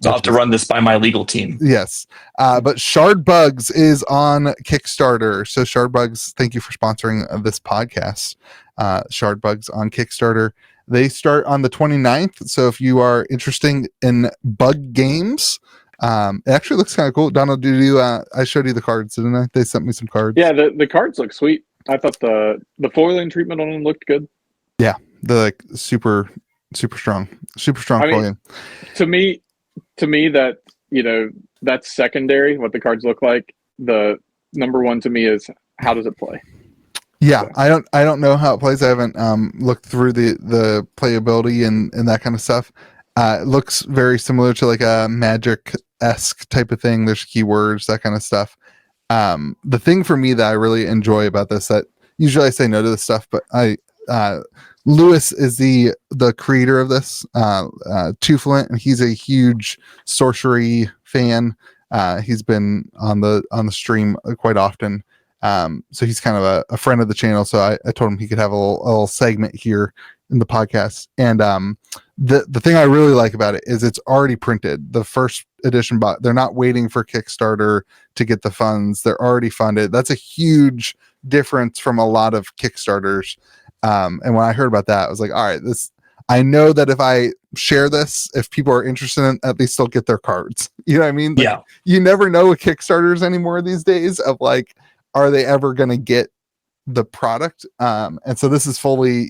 So I'll have to run this by my legal team. Yes. But Shardbugs is on Kickstarter. So Shardbugs, thank you for sponsoring this podcast. Shardbugs on Kickstarter. They start on the 29th. So if you are interested in bug games, it actually looks kind of cool. Donald, I showed you the cards, didn't I? They sent me some cards. Yeah, the cards look sweet. I thought the foiling treatment on them looked good. Yeah, they're like super strong. Super strong foiling. To me, that that's secondary. What the cards look like. The number one to me is, how does it play? Yeah, so. I don't know how it plays. I haven't looked through the playability and that kind of stuff. It looks very similar to like a Magic-esque type of thing. There's keywords, that kind of stuff. The thing for me that I really enjoy about this, that usually I say no to this stuff, but Lewis is the creator of this, Tuflint, and he's a huge sorcery fan. He's been on the stream quite often, so he's kind of a friend of the channel. So I told him he could have a little segment here in the podcast. And the thing I really like about it is it's already printed. The first edition, but they're not waiting for Kickstarter to get the funds. They're already funded. That's a huge difference from a lot of Kickstarters. And when I heard about that, I was like, all right, I know that if I share this, if people are interested in it, at least they'll get their cards. You know what I mean? Like, yeah. You never know with Kickstarters anymore these days of like, are they ever going to get the product? And so this is fully,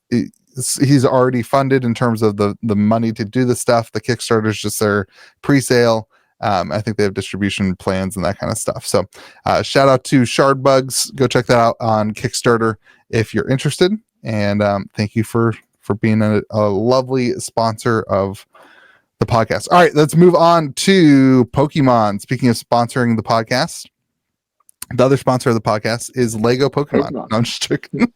he's already funded in terms of the money to do the stuff. The Kickstarter is just their pre-sale. I think they have distribution plans and that kind of stuff. So shout out to Shardbugs. Go check that out on Kickstarter if you're interested. And thank you for being a lovely sponsor of the podcast. All right, let's move on to Pokemon. Speaking of sponsoring the podcast, the other sponsor of the podcast is Lego Pokemon. No, I'm just joking.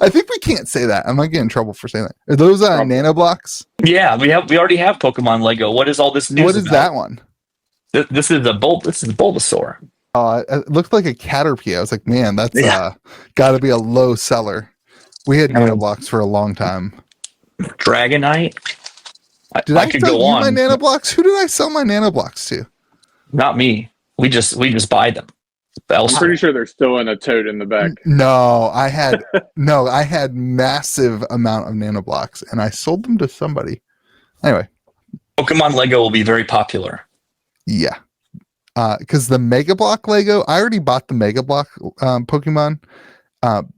I think we can't say that. I might get in trouble for saying that. Are those nano blocks? Yeah, we already have Pokemon Lego. What is all this news? What is that one? This is Bulbasaur. It looked like a Caterpie. I was like, man, that's got to be a low seller. We had nano blocks for a long time. Dragonite. Did I sell you my nano blocks? Who did I sell my nano blocks to? Not me. We just buy them. I'm pretty sure they're still in a tote in the back. No, I had massive amount of nano blocks and I sold them to somebody. Anyway, Pokemon Lego will be very popular. Yeah. Because the Mega Block Lego, I already bought the Mega Block Pokemon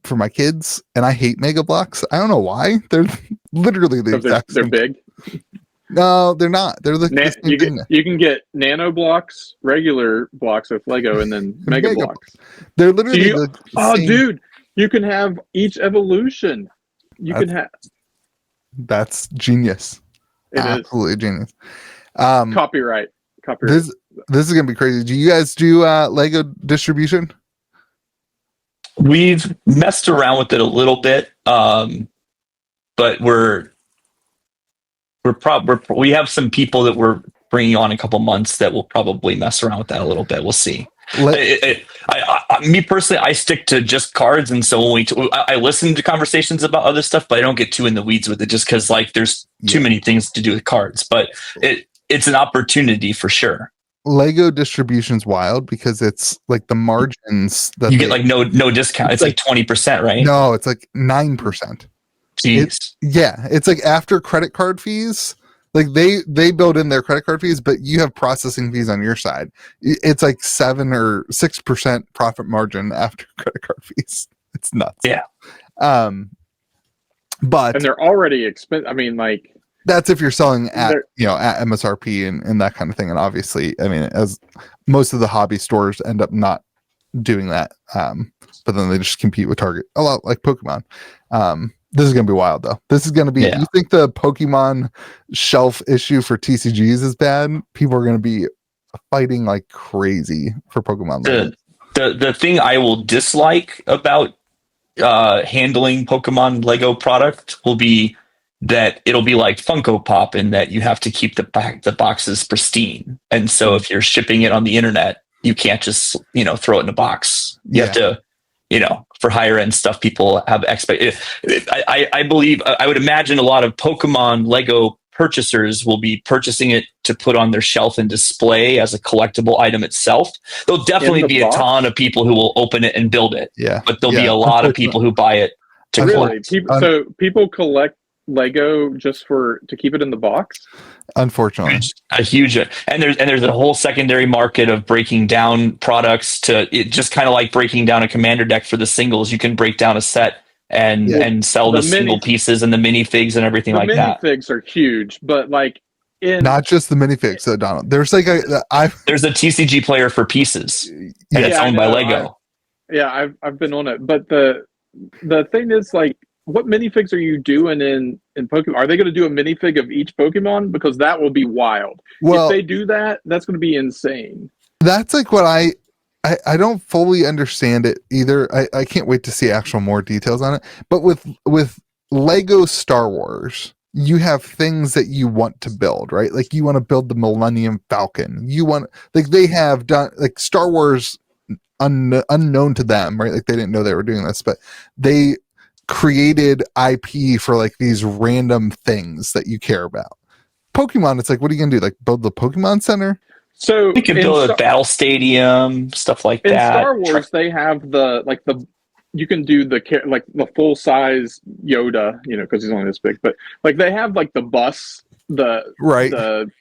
for my kids, and I hate Mega Blocks. I don't know why. They're literally the exact they're same. big. No, they're not. They're the same thing. You can get nano blocks, regular blocks with Lego, and then Mega Blocks. They're literally the same. Dude, you can have each evolution. Can have. That's genius. Absolutely genius. Copyright. This is gonna be crazy. Do you guys do Lego distribution? We've messed around with it a little bit, but we have some people that we're bringing on in a couple months that will probably mess around with that a little bit. We'll see. Me personally, I stick to just cards, and so when I listen to conversations about other stuff, but I don't get too in the weeds with it, just because like there's too many things to do with cards. But it's an opportunity for sure. Lego distribution's wild because it's like the margins that you get like no discount. It's like 20%, right? No, it's like 9%. Jeez. It's like after credit card fees. Like they build in their credit card fees, but you have processing fees on your side. It's like 7 or 6% profit margin after credit card fees. It's nuts. Yeah. But and they're already expensive. I mean, like that's if you're selling at at MSRP and that kind of thing. And obviously, I mean, as most of the hobby stores end up not doing that, but then they just compete with Target a lot, like Pokemon. This is going to be wild, though. This is going to be. You think the Pokemon shelf issue for TCGs is bad? People are going to be fighting like crazy for Pokemon. The thing I will dislike about handling Pokemon Lego product will be that it'll be like Funko Pop in that you have to keep the boxes pristine, and so if you're shipping it on the internet, you can't just throw it in a box. You have to. For higher end stuff, people have I believe, I would imagine a lot of Pokemon Lego purchasers will be purchasing it to put on their shelf and display as a collectible item itself. There'll definitely be a ton of people who will open it and build it. Yeah. But there'll be a lot of people who buy it to collect. So people collect Lego just to keep it in the box? Unfortunately, a huge, and there's a whole secondary market of breaking down products to it, just kind of like breaking down a commander deck for the singles. You can break down a set and sell the single pieces and the minifigs and everything like that. The minifigs are huge, but like not just the minifigs, though, Donald. There's like there's a TCG player for pieces, and it's owned by Lego. I've been on it, but the thing is, like, what minifigs are you doing in Pokemon? Are they going to do a minifig of each Pokemon? Because that will be wild. Well, if they do that, that's going to be insane. That's like what I don't fully understand it either. I can't wait to see actual more details on it. But with Lego Star Wars, you have things that you want to build, right? Like you want to build the Millennium Falcon. You want, like, they have done, like, Star Wars unknown to them, right? Like they didn't know they were doing this, but they created IP for like these random things that you care about. Pokemon, it's like, what are you gonna do? Like build the Pokemon Center? So you can build a battle stadium, stuff like that. In Star Wars, they have you can do the full size Yoda, because he's only this big. But like they have like the bus, the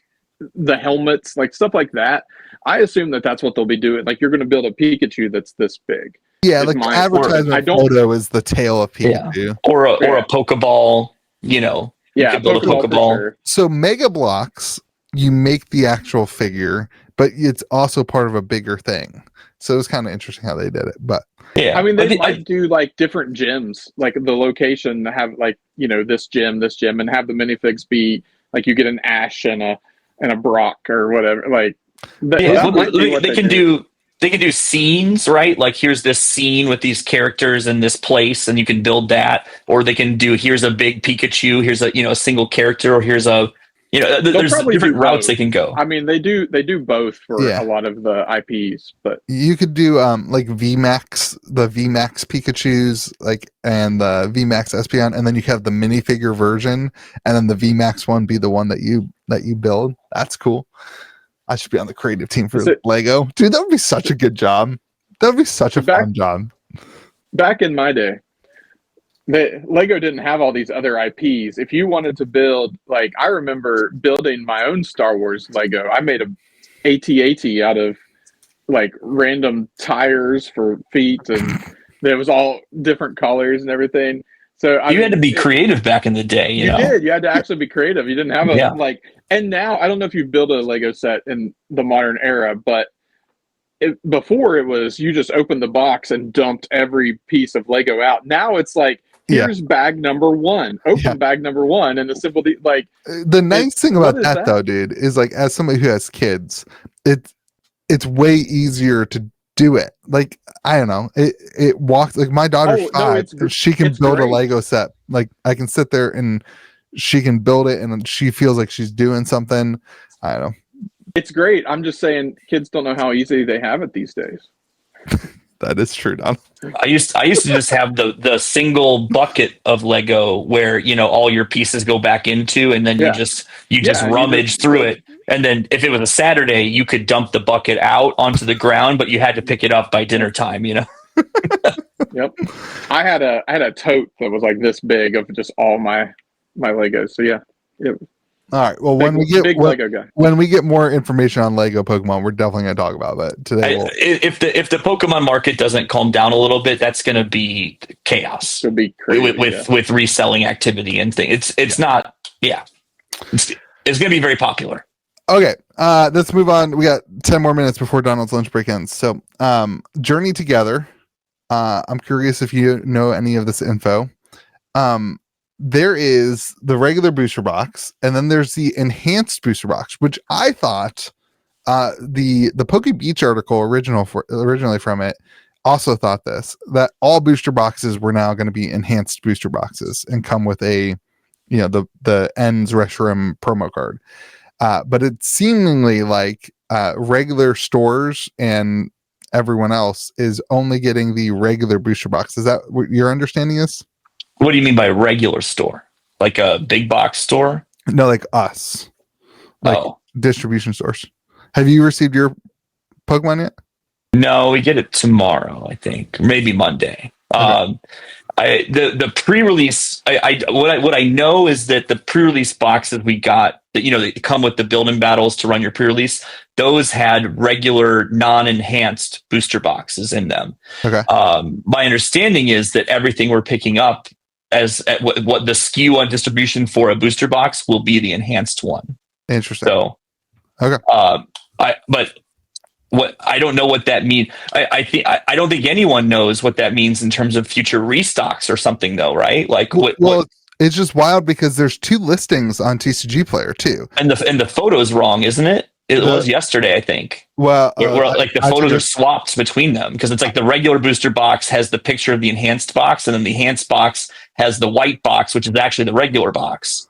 helmets, like stuff like that. I assume that's what they'll be doing. Like you're going to build a Pikachu that's this big. Yeah, like the advertisement photo is the tail of Pikachu. Or a Pokeball, you can build a Pokeball. Sure. So Mega Blocks, you make the actual figure, but it's also part of a bigger thing. So it was kind of interesting how they did it. But yeah, I mean, they might do like different gyms, like the location have like, this gym, and have the minifigs be like you get an Ash and a Brock or whatever. Like they can do. They can do scenes, right? Like here's this scene with these characters in this place, and you can build that. Or they can do here's a big Pikachu, here's a single character, or here's there's different routes they can go. I mean, they do both for a lot of the IPs, but you could do like VMAX, the VMAX Pikachus, like, and the VMAX Espeon, and then you have the minifigure version, and then the VMAX one be the one that you build. That's cool. I should be on the creative team for Lego. Dude, that would be such a good job. That would be such a fun job. Back in my day, Lego didn't have all these other IPs. If you wanted to build, like, I remember building my own Star Wars Lego. I made a AT-AT out of like random tires for feet, and there was all different colors and everything. So You had to be creative back in the day. You know? did. You had to actually be creative. You didn't have a like. And now I don't know if you build a Lego set in the modern era, but before it was you just opened the box and dumped every piece of Lego out. Now it's like, here's bag number one. Open bag number one, and the simple like. The nice thing about that though, dude, is like, as somebody who has kids, it's way easier to do it. Like, I don't know, it walks, like, my daughter's 5, she can build a Lego set. Like, I can sit there and she can build it, and she feels like she's doing something. I don't know. It's great. I'm just saying, kids don't know how easy they have it these days. That is true, Don. I used to just have the single bucket of Lego where, you know, all your pieces go back into, and then you just rummage through it. And then if it was a Saturday, you could dump the bucket out onto the ground, but you had to pick it up by dinner time, you know? Yep. I had a tote that was like this big of just all my Legos. So yeah. All right. Well, when we get more information on Lego Pokemon, we're definitely going to talk about that today. If the Pokemon market doesn't calm down a little bit, that's going to be chaos. It'll be crazy, with reselling activity and things. It's not. Yeah. It's going to be very popular. Okay. Let's move on. We got 10 more minutes before Donald's lunch break ends. So, Journey Together. I'm curious if you know any of this info. There is the regular booster box, and then there's the enhanced booster box, which I thought the Poke Beach article originally from it also thought that all booster boxes were now going to be enhanced booster boxes and come with a, you know, the Ends Reshiram promo card. But it's seemingly like regular stores and everyone else is only getting the regular booster box. Is that what your understanding is? What do you mean by regular store? Like a big box store? No, like us. Like distribution stores. Have you received your Pokemon yet? No, we get it tomorrow, I think. Maybe Monday. Okay. The pre-release, what I know is that the pre-release boxes we got, that, you know, they come with the build-in battles to run your pre-release, those had regular non-enhanced booster boxes in them. Okay. My understanding is that everything we're picking up as what the SKU on distribution for a booster box will be the enhanced one. Interesting. So, okay. What I don't know what that means. I don't think anyone knows what that means in terms of future restocks or something, though, right? Like, it's just wild because there's 2 listings on TCG Player too, and the photo's wrong, isn't it? It was yesterday, I think. Well, where like the photos are swapped between them, because it's like the regular booster box has the picture of the enhanced box, and then the enhanced box has the white box, which is actually the regular box.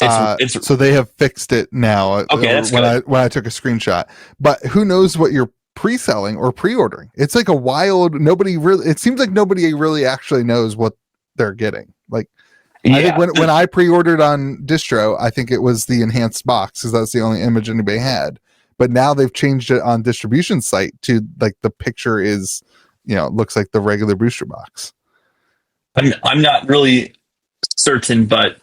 It's so they have fixed it now. Okay, that's when good. I took a screenshot. But who knows what you're pre-selling or pre-ordering? It's like a wild. It seems like nobody really actually knows what they're getting. Like, I think when I pre-ordered on distro, I think it was the enhanced box because that's the only image anybody had. But now they've changed it on distribution site to like the picture is, you know, looks like the regular booster box. I'm not really certain, but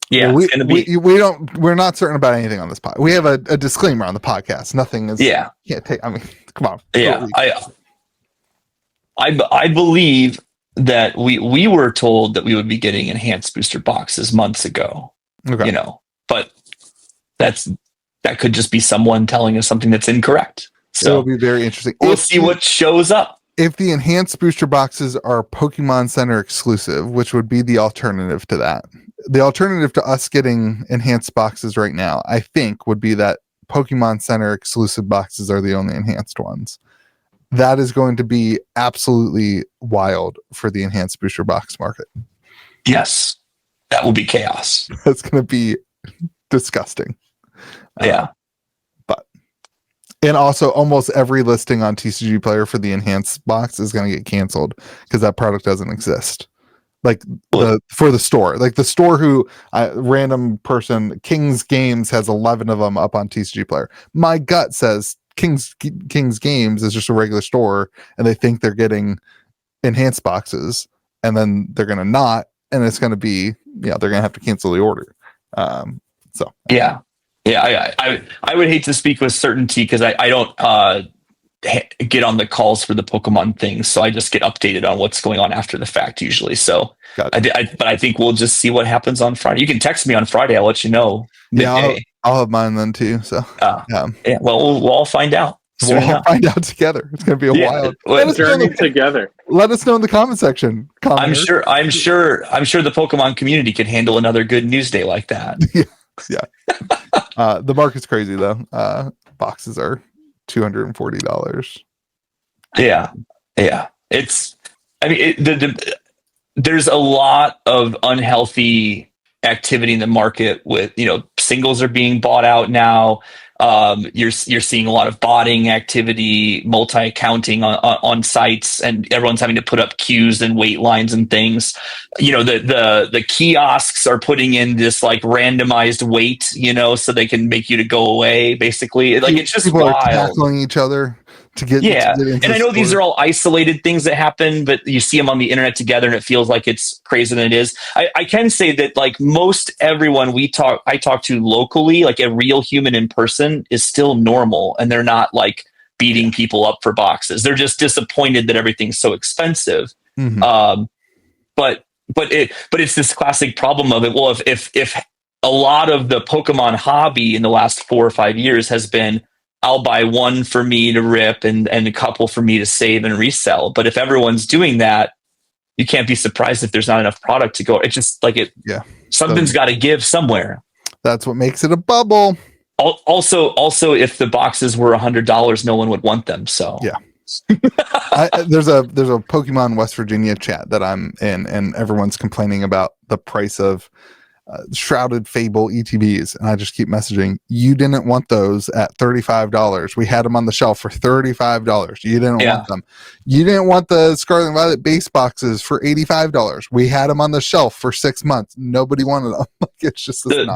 yeah, well, we're not certain about anything on this pod. We have a disclaimer on the podcast. Nothing is. Yeah. Can't take. I mean, come on. Yeah, I believe that we were told that we would be getting enhanced booster boxes months ago. Okay. You know, but that could just be someone telling us something that's incorrect. So it'll be very interesting. We'll see what shows up. If the enhanced booster boxes are Pokemon Center exclusive, which would be the alternative to that. The alternative to us getting enhanced boxes right now, I think, would be that Pokemon Center exclusive boxes are the only enhanced ones. That is going to be absolutely wild for the enhanced booster box market. Yes, that will be chaos. That's going to be disgusting. Yeah. And also almost every listing on TCG Player for the enhanced box is going to get canceled because that product doesn't exist. Like for the store, like the store who random person, King's Games has 11 of them up on TCG Player. My gut says King's Games is just a regular store and they think they're getting enhanced boxes and then they're going to not. and it's going to be, they're going to have to cancel the order. So yeah. I would hate to speak with certainty because I don't get on the calls for the Pokemon things, so I just get updated on what's going on after the fact usually. So, gotcha. but I think we'll just see what happens on Friday. You can text me on Friday; I'll let you know. Yeah, I'll have mine then too. So yeah, well, we'll all find out. We'll all find out together. It's going to be a wild journey together. Let us know in the comment section. I'm sure the Pokemon community could handle another good news day like that. Yeah. The market's crazy though. Boxes are $240. Yeah. It's. I mean, there's a lot of unhealthy activity in the market with, singles are being bought out now. You're seeing a lot of botting activity, multi-accounting on sites, and everyone's having to put up queues and wait lines and things. The kiosks are putting in this like randomized wait, so they can make you to go away. Basically, like it's just people wild. Are tackling each other to get. Yeah, to get and I know these are all isolated things that happen, but you see them on the internet together, and it feels like it's crazier than it is. I can say that like most everyone I talk to locally, like a real human in person, is still normal, and they're not like beating people up for boxes. They're just disappointed that everything's so expensive. Mm-hmm. But it's this classic problem of it. Well, if a lot of the Pokemon hobby in the last 4 or 5 years has been, I'll buy one for me to rip and a couple for me to save and resell. But if everyone's doing that, you can't be surprised if there's not enough product to go. It's just like it. Yeah, something's got to give somewhere. That's what makes it a bubble. Also, if the boxes were $100, no one would want them. So yeah. There's a Pokemon West Virginia chat that I'm in, and everyone's complaining about the price of Shrouded Fable ETBs, and I just keep messaging, you didn't want those at $35. We had them on the shelf for $35. You didn't want them. You didn't want the Scarlet and Violet base boxes for $85. We had them on the shelf for 6 months. Nobody wanted them. It's just this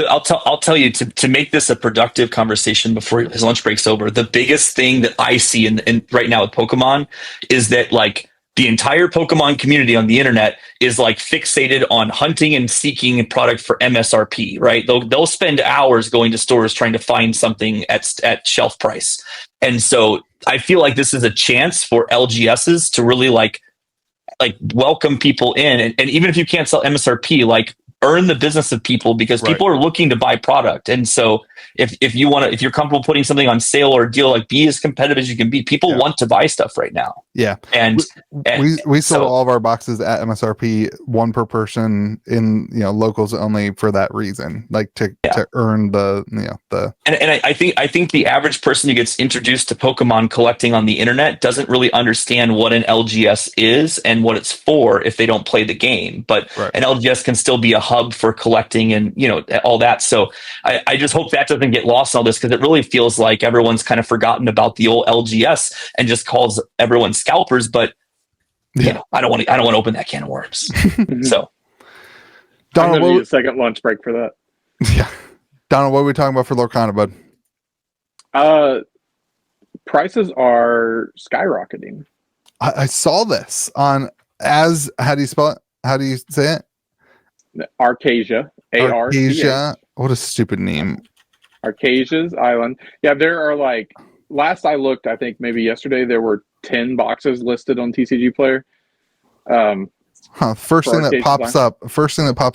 I'll tell you, to make this a productive conversation before his lunch break's over, the biggest thing that I see in right now with Pokemon is that like the entire Pokemon community on the internet is like fixated on hunting and seeking a product for MSRP, right? They'll spend hours going to stores trying to find something at shelf price. And so I feel like this is a chance for LGSs to really like welcome people in. And even if you can't sell MSRP, like earn the business of people, because people are looking to buy product. And so if you're comfortable putting something on sale or a deal, like be as competitive as you can be. People want to buy stuff right now. Yeah. And we sold all of our boxes at MSRP, one per person in, locals only for that reason, like to earn the. And I think the average person who gets introduced to Pokemon collecting on the internet doesn't really understand what an LGS is and what it's for if they don't play the game. But an LGS can still be a hub for collecting and, all that. So I just hope that doesn't get lost in all this, because it really feels like everyone's kind of forgotten about the old LGS and just calls everyone scalpers. But I don't want to open that can of worms. So Donald, I'm gonna need a second lunch break for that. Yeah. Donald, what are we talking about for Lorcana, bud? Prices are skyrocketing. I saw this on how do you spell it? How do you say it? Arcasia. Arcasia. What a stupid name. Arcasia's Island. Yeah, there are like, last I looked, I think maybe yesterday, there were 10 boxes listed on TCG Player. First thing that pops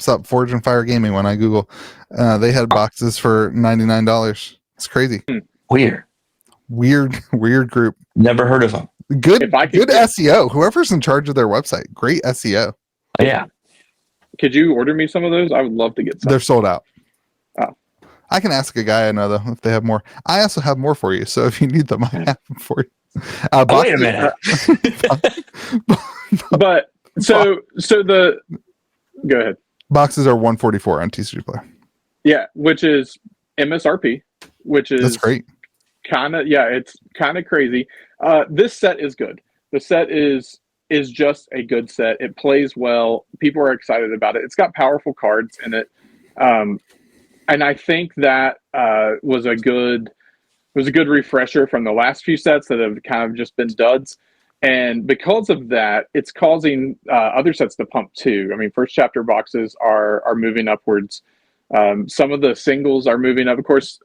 up, Forge and Fire Gaming, when I Google, they had boxes for $99. It's crazy. Weird group. Never heard of them. Good SEO. Whoever's in charge of their website, great SEO. Yeah. Could you order me some of those? I would love to get some. They're sold out. Oh. I can ask a guy I know, though, if they have more. I also have more for you, so if you need them, I have them for you. Wait a minute. But go ahead. Boxes are $144 on TCG Player. Yeah, which is MSRP, which is that's great. It's kind of crazy. This set is good. The set is just a good set. It plays well. People are excited about it. It's got powerful cards in it. And I think that was a good refresher from the last few sets that have kind of just been duds. And because of that, it's causing other sets to pump too. I mean, first chapter boxes are moving upwards. Some of the singles are moving up. Of course,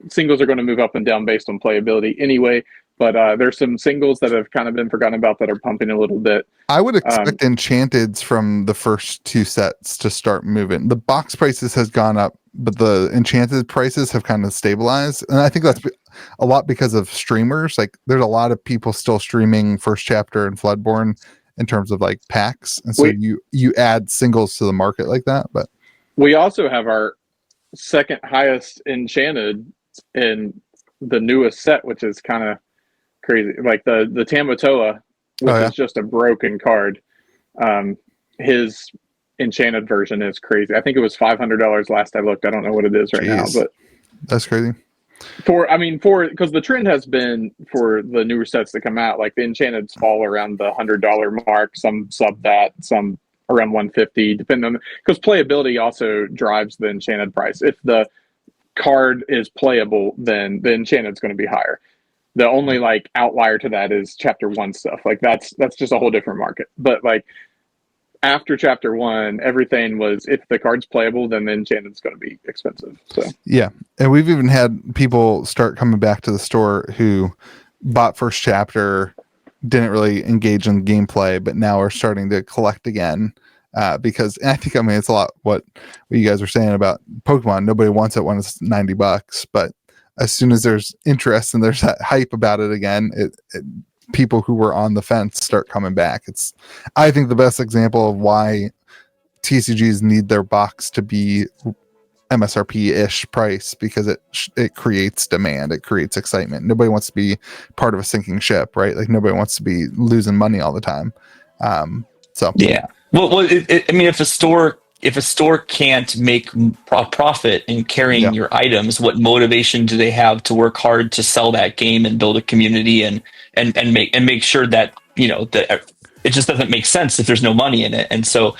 singles are going to move up and down based on playability anyway. But there's some singles that have kind of been forgotten about that are pumping a little bit. I would expect Enchanteds from the first two sets to start moving. The box prices has gone up, but the Enchanted prices have kind of stabilized. And I think that's a lot because of streamers. Like there's a lot of people still streaming first chapter and Floodborne in terms of like packs. And so you add singles to the market like that. But we also have our second highest Enchanted in the newest set, which is kind of crazy. Like the Tamatoa, which is just a broken card. His Enchanted version is crazy. I think it was $500 last I looked. I don't know what it is right now, but that's crazy. Because the trend has been for the newer sets that come out, like the Enchanteds fall around the $100 mark, some sub that, some around 150, depending on, because playability also drives the Enchanted price. If the card is playable, then the Enchanted's going to be higher. The only like outlier to that is chapter 1 stuff. Like that's just a whole different market. But like after chapter 1, everything was, if the card's playable, then the Enchanted's going to be expensive. So yeah, and we've even had people start coming back to the store who bought first chapter, didn't really engage in gameplay, but now are starting to collect again. Because, and I think, I mean, it's a lot what you guys were saying about Pokemon. Nobody wants it when it's $90, but as soon as there's interest and there's that hype about it again, people who were on the fence start coming back. It's, I think, the best example of why TCGs need their box to be MSRP-ish price, because it creates demand, it creates excitement. Nobody wants to be part of a sinking ship, right? Like nobody wants to be losing money all the time. So yeah. Well, I mean, if a store can't make a profit in carrying your items, what motivation do they have to work hard to sell that game and build a community and make sure that, you know, that it just doesn't make sense if there's no money in it. And so,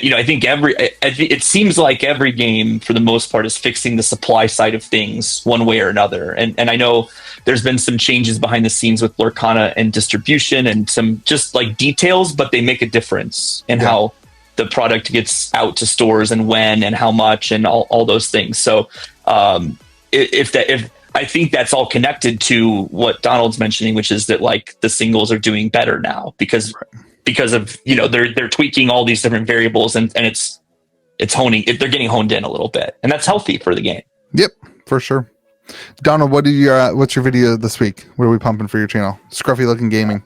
you know, I think it seems like every game for the most part is fixing the supply side of things one way or another. And I know there's been some changes behind the scenes with Lorcana and distribution and some just like details, but they make a difference in how the product gets out to stores and when and how much and all those things. So if I think that's all connected to what Donald's mentioning, which is that like the singles are doing better now because of, you know, they're tweaking all these different variables and it's honing, they're getting honed in a little bit, and that's healthy for the game. Yep, for sure. Donald, what's your video this week? What are we pumping for your channel? Scruffy Looking Gaming.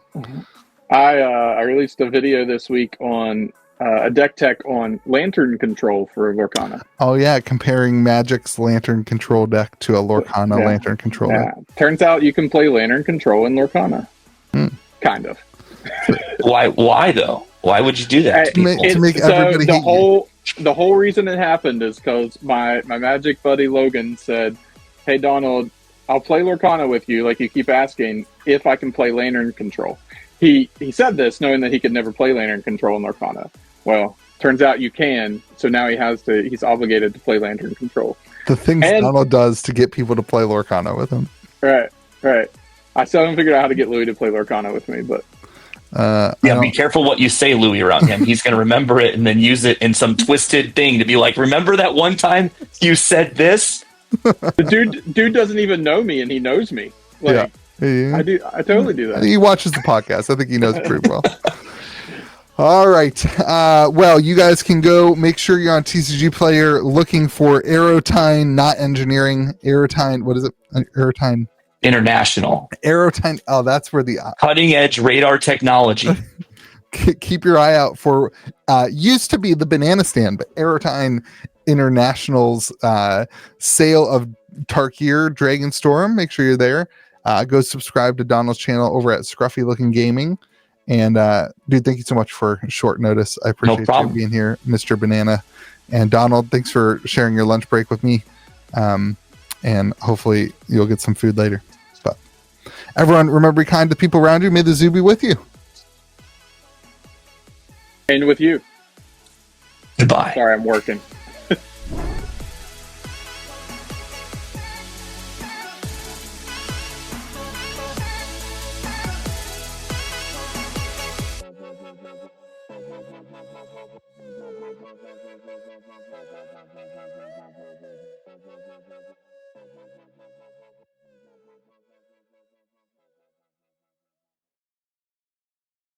I released a video this week on a deck tech on lantern control for Lorcana. Oh yeah, comparing Magic's lantern control deck to a Lorcana lantern control deck. Turns out you can play lantern control in Lorcana. Kind of. Why though? Why would you do that to make everybody hate you? The whole reason it happened is because my Magic buddy Logan said, "Hey Donald, I'll play Lorcana with you, like you keep asking, if I can play lantern control." He said this knowing that he could never play lantern control in Lorcana. Well, turns out you can, so now he's obligated to play lantern control. The things Donald does to get people to play Lorcana with him. Right. I still haven't figured out how to get Louis to play Lorcana with me, but be careful what you say, Louis, around him. He's going to remember it and then use it in some twisted thing to be like, remember that one time you said this? The dude doesn't even know me, and he knows me. Like, yeah. I totally do that. He watches the podcast. I think he knows pretty well. All right. Well, you guys can go make sure you're on TCG Player looking for Aerotine, not engineering. Aerotine, what is it? Aerotine International. Aerotine. Oh, that's where the cutting edge radar technology. Keep your eye out for used to be the Banana Stand, but Aerotine International's sale of Tarkir Dragonstorm. Make sure you're there. Go subscribe to Donald's channel over at Scruffy Looking Gaming. And dude, thank you so much for short notice. I appreciate you being here, Mr. Banana. And Donald, thanks for sharing your lunch break with me. And hopefully you'll get some food later. But everyone, remember, be kind to people around you. May the zoo be with you. And with you. Goodbye. Sorry, I'm working.